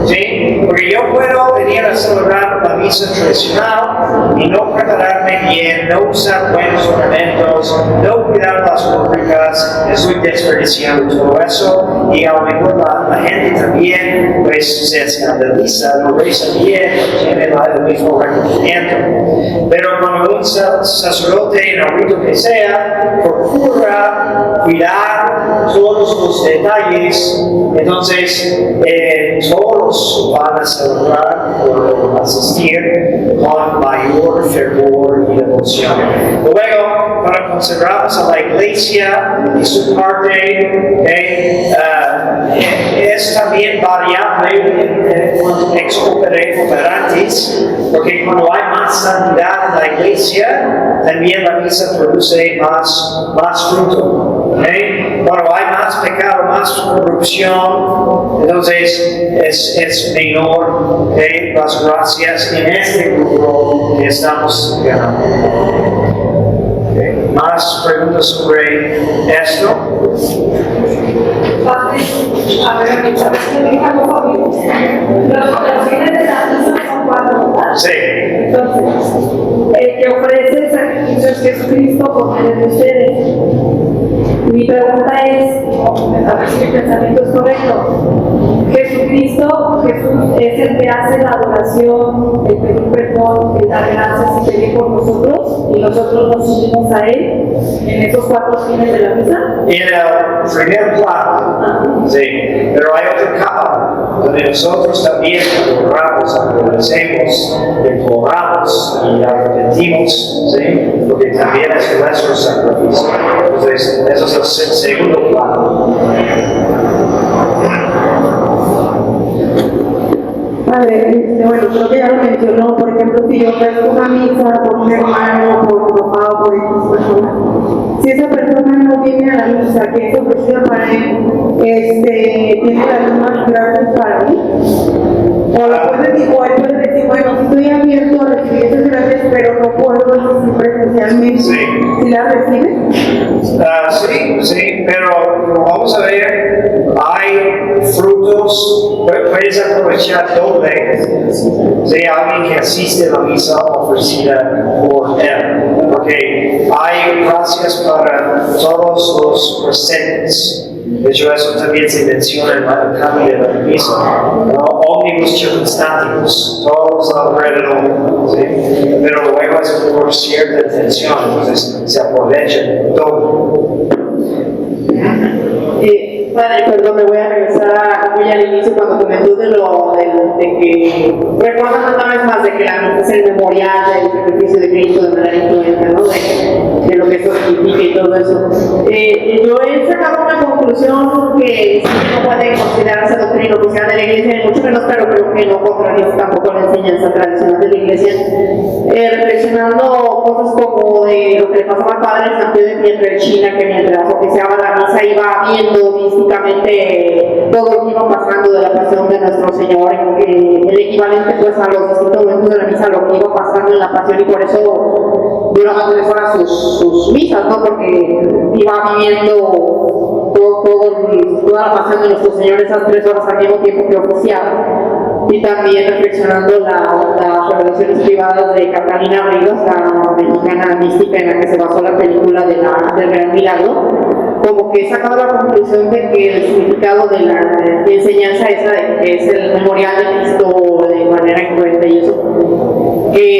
¿sí? Porque yo puedo venir a celebrar la misa tradicional y no prepararme bien, no usar buenos ornamentos, no cuidar las rúbricas, estoy desperdiciando todo eso y a lo mejor la gente también pues, se escandaliza, no reza bien, no tiene el mismo reconocimiento. Pero cuando un sacerdote en el rito que sea procura cuidar todos los detalles, entonces todos van a celebrar o asistir con mayor fervor y devoción. Luego, para consagrarnos a la iglesia y su parte, es también variable en cuanto a ex opere operantes, porque cuando hay más santidad en la iglesia, también la misa produce más fruto. Cuando hay más pecado, más corrupción, entonces es menor las gracias en este grupo que estamos ganando. ¿Más preguntas sobre esto? A ver, ¿sabes qué me dijo algo? Los fines de la misa son 4, ¿verdad? Sí. Entonces, el que ofrece el sacrificio es Jesucristo por medio de ustedes. Mi pregunta es, a ver si mi pensamiento es correcto. Jesucristo, Jesús es el que hace la adoración, el pedir perdón, el dar gracias y pedir por nosotros, y nosotros nos unimos a Él en esos 4 fines de la misa. En el primer plano, sí, pero hay otra capa donde nosotros también adoramos, agradecemos, imploramos y arrepentimos, ¿sí? Porque también es nuestro sacrificio. Entonces, eso es el segundo plano. Padre, bueno, creo que ya lo mencionó, por ejemplo, si yo ofrezco una misa por un hermano, por mi papá o por X persona, si esa persona no viene a la misa que es ofrecida para él, tiene las mismas gracias para mí, o la puede decir, bueno, si estoy abierto a recibir esas gracias, pero no puedo así presencialmente, Sí. ¿sí la reciben? Sí, pero como vamos a ver, hay frutos, puedes aprovechar doble de alguien que asiste a la misa ofrecida por él, porque hay gracias para todos los presentes. De hecho, eso también se menciona en el cambio de la misa, ¿no? Ómnibus circunstantes, todos alrededor, ¿sí? Pero luego es por cierta tensión, entonces se aprovecha todo. Padre, perdón, me voy a regresar muy al inicio cuando comentó de que recuerdan una vez más de que la misa es el memorial del sacrificio de Cristo de manera influente, ¿no? De lo que eso significa y todo eso. Yo he sacado una conclusión que no puede considerarse doctrina oficial de la Iglesia, ni mucho menos, pero creo que no contradice tampoco la enseñanza tradicional de la Iglesia, reflexionando cosas como de lo que le pasaba al Padre San Pío de Pietrelcina, que mientras oficiaba la misa iba viendo místicamente todo lo que iba pasando de la pasión de nuestro Señor, el equivalente pues a los distintos momentos de la misa, lo que iba pasando en la pasión, y por eso duraban 3 horas sus misas, ¿no? Porque iba viviendo toda la pasión de nuestro Señor esas 3 horas al mismo tiempo que oficiaba. Y también reflexionando las revelaciones privadas de Catalina Rivas, la mexicana mística en la que se basó la película del Gran Milagro, como que he sacado la conclusión de que el significado de la enseñanza esa de que es el memorial de Cristo de manera influente y eso, que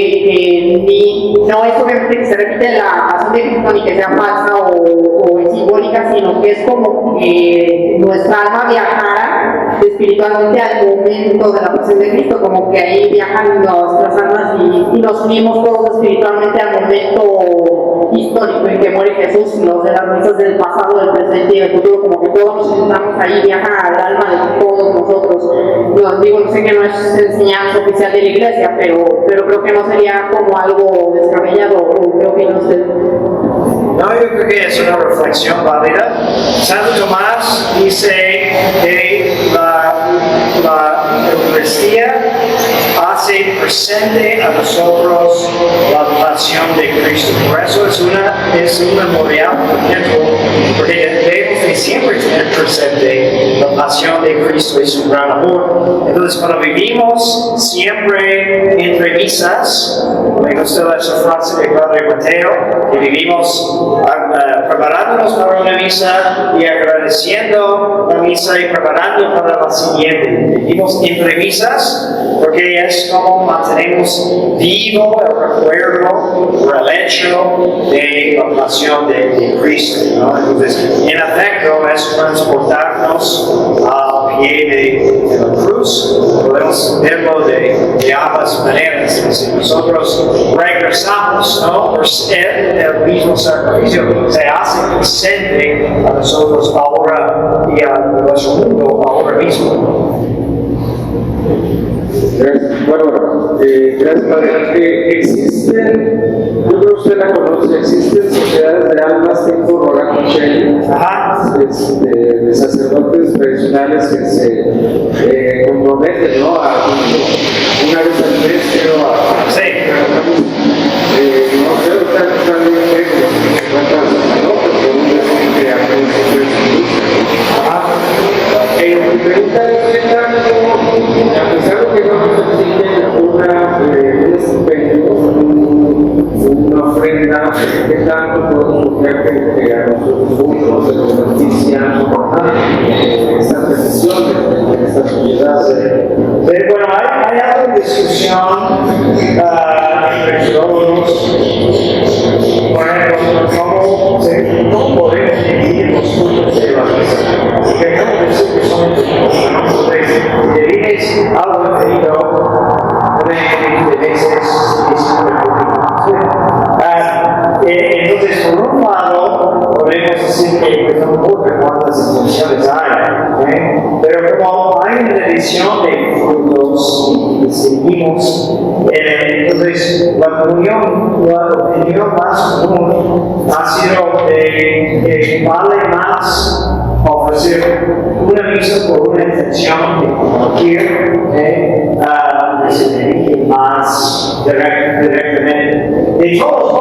no es obviamente que se repite la pasión de Cristo ni que sea falsa o simbólica, sino que es como que nuestra alma viajara espiritualmente al momento de la pasión de Cristo, como que ahí viajan nuestras almas y nos unimos todos espiritualmente al momento histórico en que muere Jesús, los de las misas del pasado, del presente y del futuro, como que todos nos juntamos ahí, viaja al alma de todos nosotros. No sé que no es enseñanza oficial de la Iglesia, pero creo que no sería como algo descabellado, o creo que no sé. No, yo creo que es una reflexión válida. Santo Tomás dice que la Eucaristía hace presente a nosotros la pasión de Cristo. Por eso es un memorial porque debemos de siempre tener presente la pasión de Cristo y su gran amor. Entonces, cuando vivimos siempre entre misas, me gusta esa frase de Padre Mateo, que vivimos preparándonos para una misa y agradeciendo la misa y preparando para la siguiente. Vivimos entre misas porque es como mantenemos vivo el recuerdo, el hecho de la pasión de Cristo, ¿no? Entonces, en efecto, es transportarnos al pie de la cruz. Podemos verlo de ambas maneras. Si nosotros regresamos, ¿no? Por ser el mismo sacrificio, se hace presente a nosotros ahora y a nuestro mundo ahora mismo. Gracias. Bueno, gracias, Padre. Existen, yo creo que usted la conoce, existen sociedades de almas tipo Roland Cochelle, de sacerdotes tradicionales que se comprometen, ¿no? Una vez al mes, creo, Sí. No sé, también tengo 50 sacerdotes, por un decir que mi pregunta es que a pesar de que no nos exigen un estipendio, una ofrenda, ¿qué tanto podemos ver que a nosotros mismos se nos beneficia estas peticiones de esta sociedad? Bueno, hay algo de discusión entre todos. Por ejemplo, ¿cómo podemos dividir los cultos de la misa? Porque no decir que son entonces, si divides algo referido, pueden de veces entonces, por un lado, podemos decir que no importa cuántas intenciones hay, pero como hay una división de frutos y seguimos, entonces la opinión más común ha sido que vale más ofrecer una misa por una intención de compartir, se dirige más directamente. De todos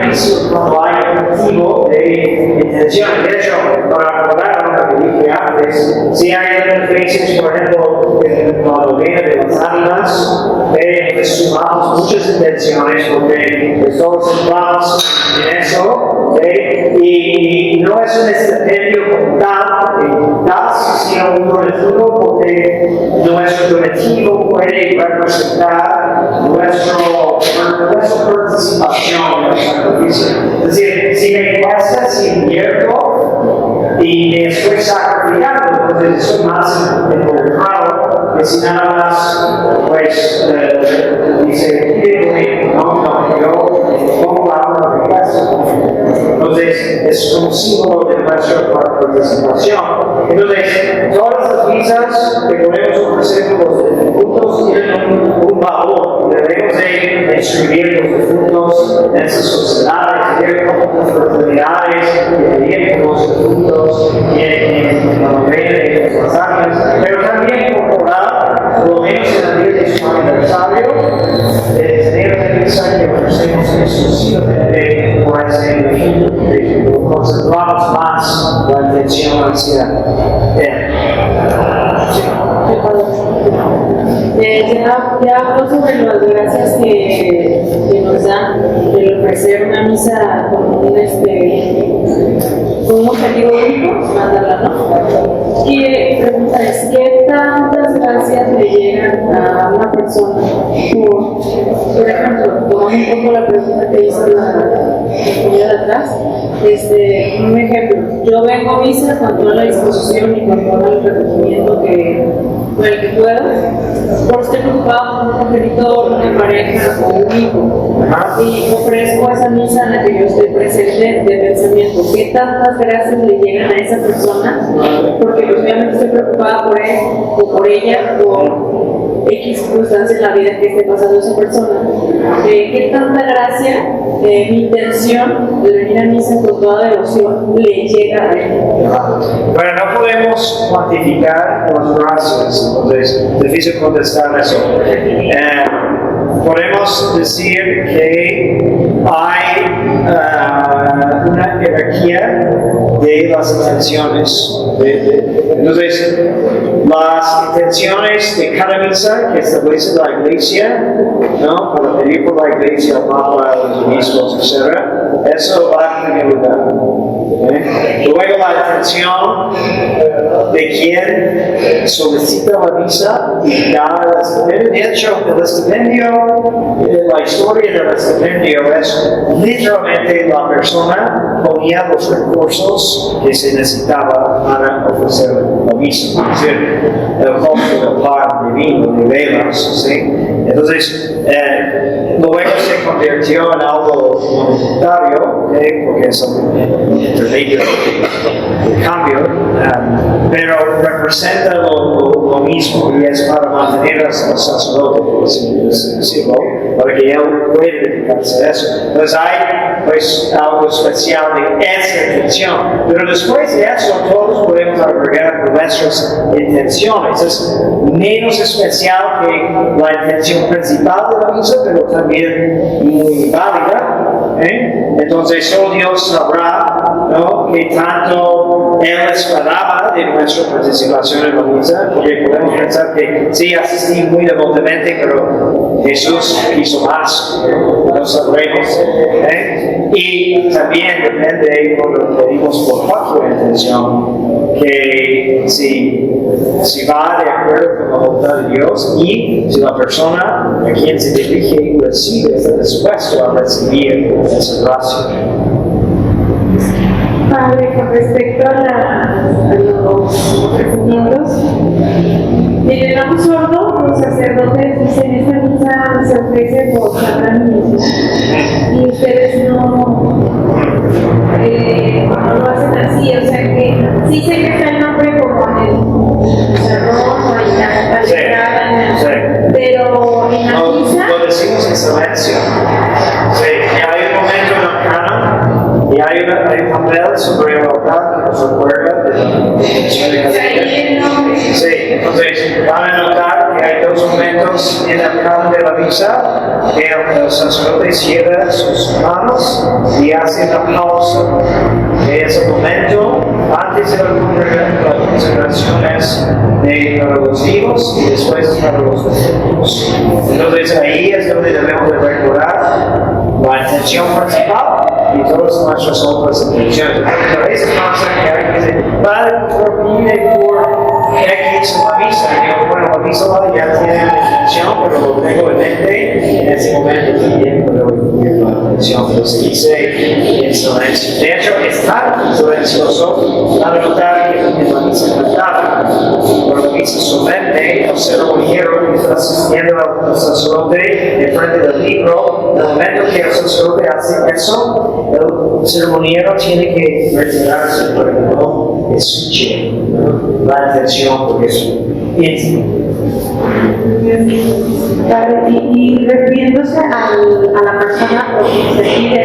beneficio cuando hay activo de intención. De hecho, para acordar lo que dije antes, si hay beneficios, por ejemplo, en la doctrina de las ánimas, sumamos muchas intenciones porque todos centramos en eso, y no es un estipendio como tal, sino un donativo porque nuestro donativo puede representar nuestra participación en el sacrificio. Es decir, si me cuesta, si invierto y me estoy sacrificando, entonces soy más involucrado que si nada más, pues, dice, no, yo pongo algo de caso. Entonces, es un símbolo de nuestra participación. Entonces, todas las misas que podemos ofrecer con los defuntos tienen un valor. Debemos de escribir los defuntos en esas sociedades, como fraternidades, de los defuntos en la novena de las áreas, pero también incorporar, por lo menos en la vida de su aniversario, tener una misa que ofrecemos exclusivamente por ese fin, concentramos más la atención hacia él. Ya habló sobre las gracias que nos dan de ofrecer una misa con un objetivo único, mandarla, ¿no? Y pregunta es, ¿qué tantas gracias le llegan a una persona? Por ejemplo, tomando un poco la pregunta que hizo la compañera de atrás, un ejemplo, yo vengo a misa con toda la disposición y con todo el recogimiento con el que pueda, por estoy preocupado por un progenitor, una pareja o un hijo, y ofrezco esa misa en la que yo estoy presente de pensamiento. ¿Qué tantas gracias le llegan a esa persona? Porque pues, obviamente estoy preocupada por él o por ella, por X circunstancias en la vida que esté pasando esa persona. ¿Qué tanta gracia, mi intención de venir a misa con toda devoción le llega a él? Bueno, no podemos cuantificar las gracias, entonces es difícil contestar eso. Podemos decir que hay una jerarquía de las intenciones. Entonces, las intenciones de cada misa que establece la iglesia, ¿no? Para pedir por la iglesia, el Papa, los obispos, etc., eso va a tener lugar. Luego la intención de quien solicita la misa y da el estipendio. De hecho, el estipendio, la historia del estipendio es literalmente la persona ponía los recursos que se necesitaba para ofrecer la misa. Es decir, el costo del pan, de vino, de velas, ¿sí? Entonces, luego se convirtió en algo voluntario, porque es un intermedio de cambio, pero representa lo mismo y es para mantener al sacerdote, por así decirlo, para que él pueda dedicarse a eso. Entonces hay pues algo especial de esa intención, pero después de eso todos podemos agregar nuestras intenciones. Es menos especial que la intención principal de la misa, pero también muy válida. Entonces solo Dios sabrá, ¿no?, qué tanto Él esperaba de nuestra participación en la misa, porque podemos pensar que sí, asistí muy devotamente, pero Jesús hizo más, no sabremos. Y también depende cuando pedimos por facto de intención, que si va de acuerdo con la voluntad de Dios y si la persona a quien se dirige recibe, está dispuesto a recibir esa gracia. Padre, con respecto a los ofrecimientos, en el ramo sordo, los sacerdotes dicen esta misa se ofrece por cada niño y ustedes no lo hacen así, o sea que sí sé que está el nombre como en el pizarrón o en la letrada, pero en la misa lo decimos en silencio. Sí, y hay un momento en el canon y hay un papel sobre el altar que nos recuerda de la intención de cada día. Sí, entonces van a notar que hay dos momentos en el canon de la misa que el sacerdote cierra sus manos y hace la pausa de ese momento antes de las consagraciones para los hijos y después para los adultos. Entonces ahí es donde debemos de recordar la intención principal y todas nuestras otras intenciones. Porque a veces pasa que alguien dice, Padre, pide por X en la misa. Y digo, bueno, la misa ya tiene la intención, pero lo tengo en mente en ese momento también puedo vivir la intención. Entonces hice en silencio. De hecho, estar silencioso para notar que en la misa cantada, cuando la misa solemne, el ceremoniero que está asistiendo al sacerdote en frente del libro, en el momento que el sacerdote hace eso, el ceremoniero tiene que retirarse para que no escuche la intención porque es íntimo. Claro, y refiriéndose a la persona que se pide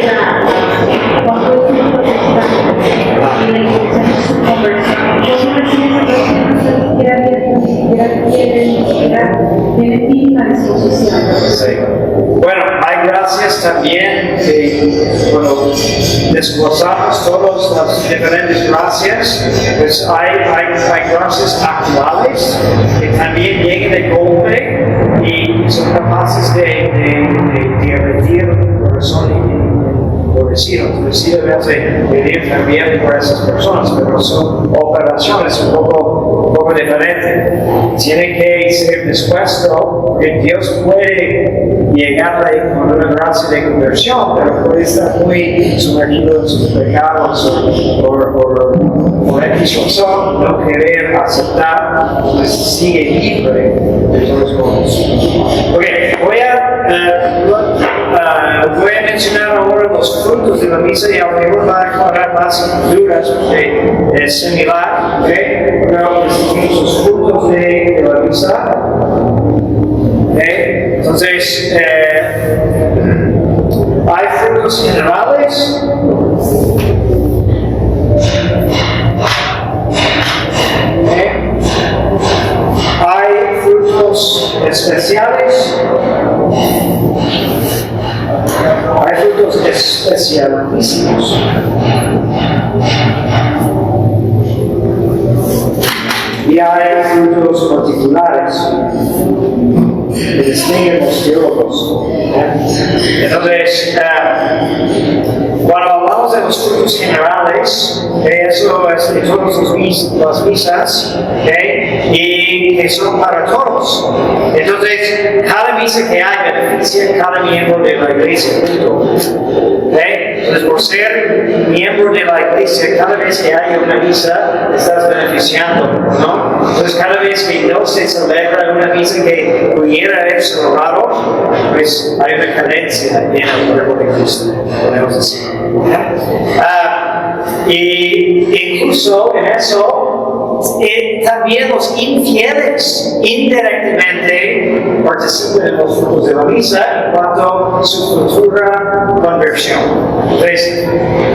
cuando es un protestante y la intención de su conversión, ¿cómo recibe esa persona ni siquiera tiene mínima disposición? Sí. Bueno, hay gracias también que, bueno, desglosamos todas las diferentes gracias, pues hay gracias actuales que también llegan de golpe y son capaces de derretir el corazón endurecido. Entonces debemos de pedir también por esas personas, pero son operaciones un poco diferentes. Tiene que ser dispuesto, porque Dios puede llegarle con una gracia de conversión, pero puede estar muy sumergido en sus pecados por X razón, no querer aceptar, pues sigue libre de todos modos. Ok, voy a mencionar ahora los frutos de la misa y a lo mejor va a aclarar más dudas porque es similar. Okay? Pero distinguimos los frutos de la misa. Okay? Entonces, hay frutos generales. Okay? Hay frutos especiales. Hay frutos especialísimos. Y hay frutos particulares que distinguen los teólogos. Entonces, cuando hablamos de los frutos generales, eso es de todas las misas, y que son para todos. Entonces, cada misa que hay beneficia a cada miembro de la iglesia. Entonces, por ser miembro de la iglesia, cada vez que hay una misa, estás beneficiando, ¿no? Entonces, cada vez que no se celebra una misa que pudiera haber celebrado, pues hay una carencia en el cuerpo de Cristo, podemos decir. Y incluso en eso, también los infieles indirectamente participan en los frutos de la misa en cuanto a su futura conversión. Entonces,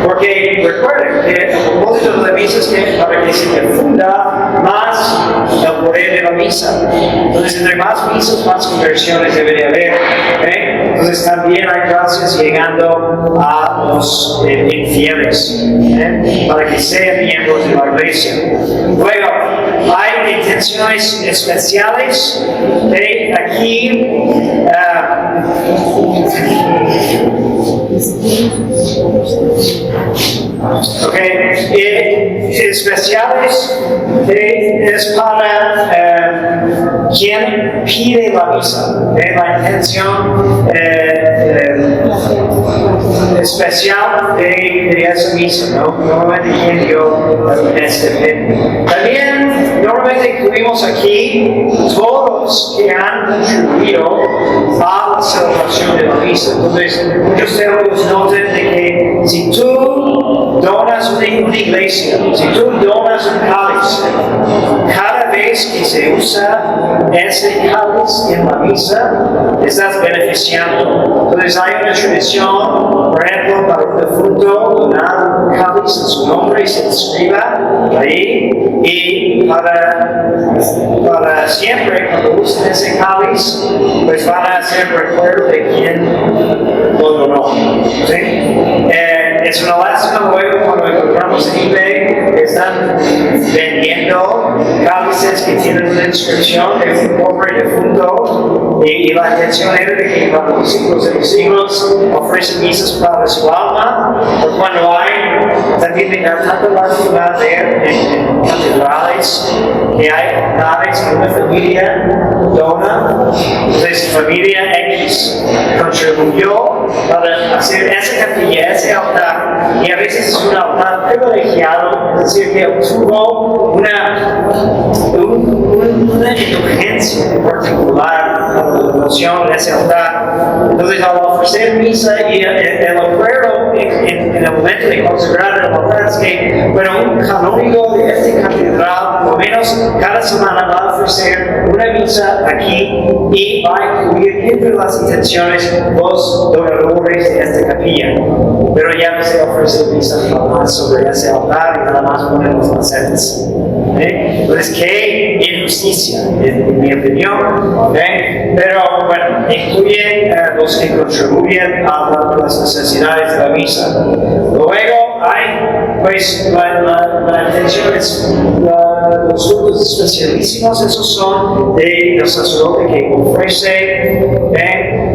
porque recuerden que el propósito de la misa es que para que se difunda más el poder de la misa. Entonces, entre más misas, más conversiones debería haber. Entonces, también hay gracias llegando a los infieles para que sean miembros de la iglesia. Luego, hay intenciones especiales. Aquí, especiales es para quien pide la misa. La intención especial de esa misa, ¿no? Normalmente quien dio este fin. También normalmente incluimos aquí todos que han contribuido a la celebración de la misa. Entonces, muchos teólogos notan de que si tú donas una iglesia, si tú donas un cáliz, cada vez que se usa ese cáliz en la misa, estás beneficiando. Entonces hay una tradición, por ejemplo, para un difunto donar un cáliz en su nombre y se inscriba ahí, y para siempre, cuando usen ese cáliz, pues van a hacer recuerdo de quién lo donó. ¿Sí? casales que tienen una inscripción de un pobre defunto y la intención era de que para los siglos de los siglos ofrecen misas para su alma, o cuando hay también tanta variedad en catedrales que hay altares que una familia dona, entonces familia X contribuyó para hacer esa capilla, ese altar, y a veces es un altar privilegiado, es decir, que obtuvo una indulgencia particular para la devoción de ese altar. Entonces, al ofrecer misa y el acuerdo en el momento de consagrar el altar es que, bueno, un canónigo de esta catedral, por lo menos cada semana va a ofrecer una misa aquí y va a incluir entre las intenciones los donadores de esta capilla. Pero ya no se ofrece misa jamás sobre ese altar y nada más ponen las macetas. Entonces, qué injusticia, en mi opinión. Pero bueno, incluyen los que contribuyen a las necesidades de la misa. Luego hay, pues, la atención es los grupos especialísimos, esos son del sacerdote que ofrece,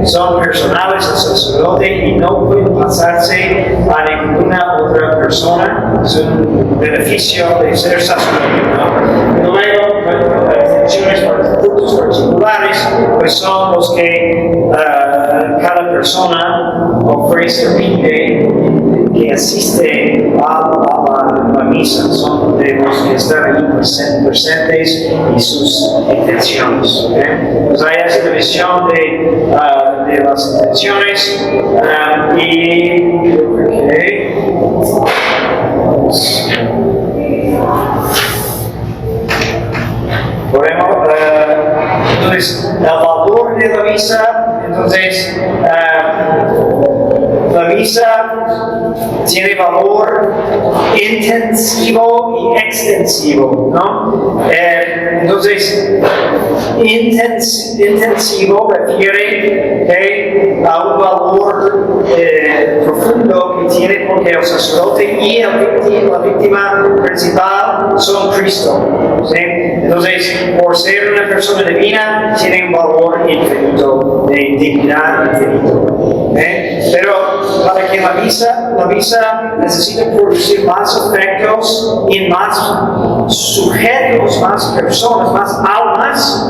son personales del sacerdote y no pueden pasarse a ninguna otra persona. Es un beneficio de ser sacerdote, ¿no? Y luego, las atenciones para los cultos particulares, pues son los que cada persona ofrece, que asiste a la misa, son de los que están ahí presentes y sus intenciones. Pues hay esta visión de las intenciones y creo que entonces el valor de la misa, entonces la misa tiene valor intensivo y extensivo, ¿no? Entonces, intensivo refiere a un valor profundo que tiene porque el sacerdote y la víctima principal son Cristo, ¿sí? Entonces, por ser una persona divina, tiene un valor infinito, de dignidad infinito. Pero para que la misa necesita producir más afectos y más sujetos, más personas, más almas.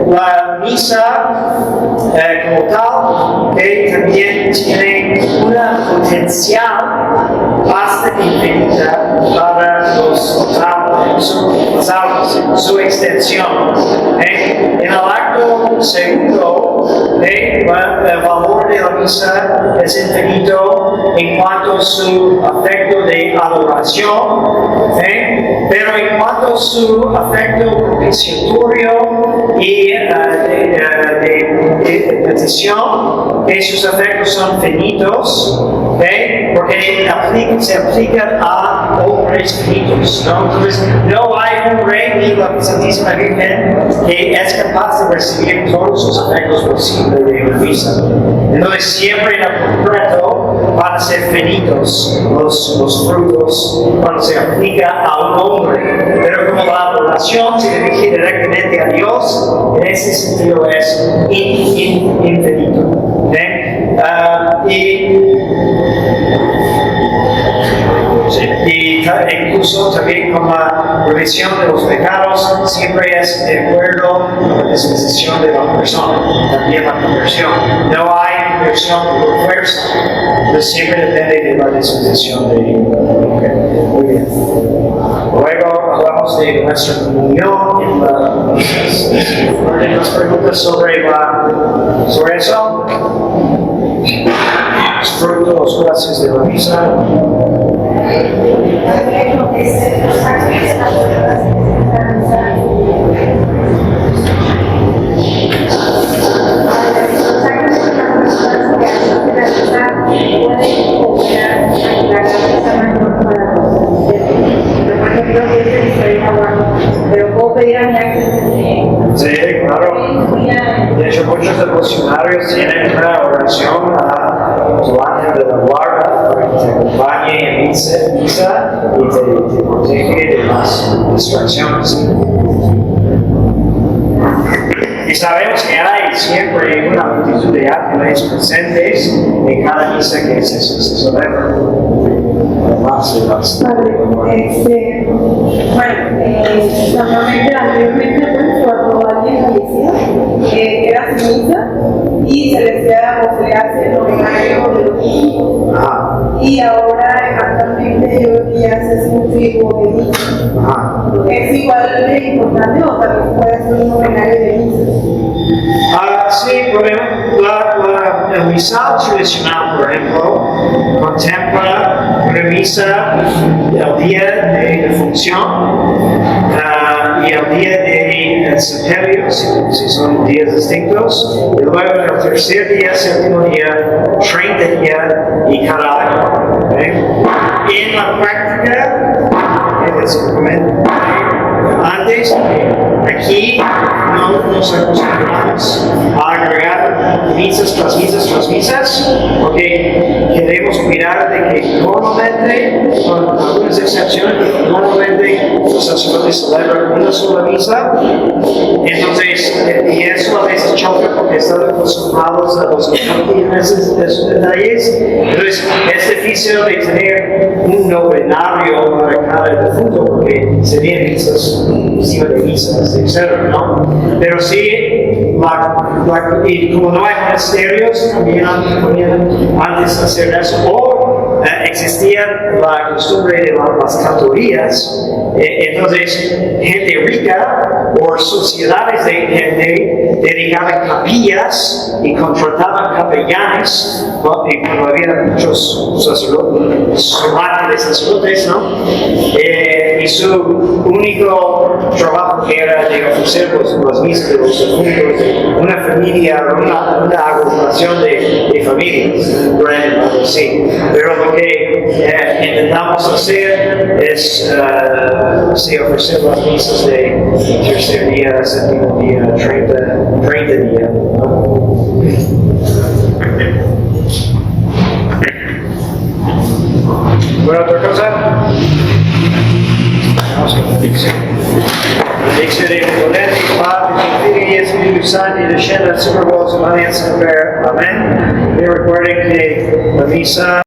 La misa como tal también tiene una potencial hasta infinita para los almas, su extensión. En el acto segundo, el valor de la misa es infinito en cuanto a su afecto de adoración, pero en cuanto a su afecto propiciatorio y de petición, esos afectos son finitos, porque se aplican a hombres finitos, ¿no? Entonces, no hay un rey ni la Santísima Virgen que es capaz de recibir todos los afectos posibles de una misa. Entonces, siempre en el concreto van a ser finitos los frutos cuando se aplica a un hombre, pero como la adoración se dirige directamente a Dios, en ese sentido es infinito. Y incluso también con la remisión de los pecados siempre es de acuerdo con la disposición de la persona, también la conversión. No hay conversión por fuerza, entonces siempre depende de la disposición de muy bien. Luego hablamos de nuestra comunión en las preguntas sobre eso. Los frutos, los gracias de la misa. Sí, claro. De hecho, muchos devocionarios tienen una oración a tu ángel de la guarda para que te acompañe en misa y te protege de las distracciones. Y sabemos que hay siempre una multitud de ángeles presentes en cada misa que se celebra. Padre, normalmente anteriormente pues, cuando alguien fallecía, era su misa y se le hacía o se le hace el novenario de los hijos. Y ahora actualmente yo creo que ya se hace un tipo de misa. ¿Es igual de importante o también puede hacer un novenario de misa? Sí, el misal tradicional, por ejemplo, contempla una misa el día de defunción y el día de sepelio, si son días distintos, y luego el tercer día, séptimo día, 30 días y cada año. En la práctica, antes, aquí no nos acostumbramos a agregar misas tras misas tras misas, porque queremos cuidar de que normalmente, con algunas excepciones, normalmente los sacerdotes celebran una sola misa. Entonces, y eso a veces choca porque están acostumbrados a los esos detalles. Entonces, es difícil de tener un novenario para cada defunto porque serían misas encima de misas, etc., ¿no? Pero sí, y como no hay monasterios, también antes de hacer eso, o existía la costumbre de las cantorías, entonces gente rica o sociedades de gente dedicaban capillas y contrataban capellanes, ¿no? Y cuando había muchos sacerdotes, ¿no? Y su único trabajo era de ofrecer las misas de los difuntos de una familia, una agrupación de familias, algo así. Pero lo que intentamos hacer es ofrecer las misas de tercer día, séptimo día, 30 días. ¿Alguna otra cosa? Vamos con la dicción. La dicción de poder y Padre, Hijo y Espíritu Santo y descienda sobre vos, María Siempre. Amén. Y recuerden que la misa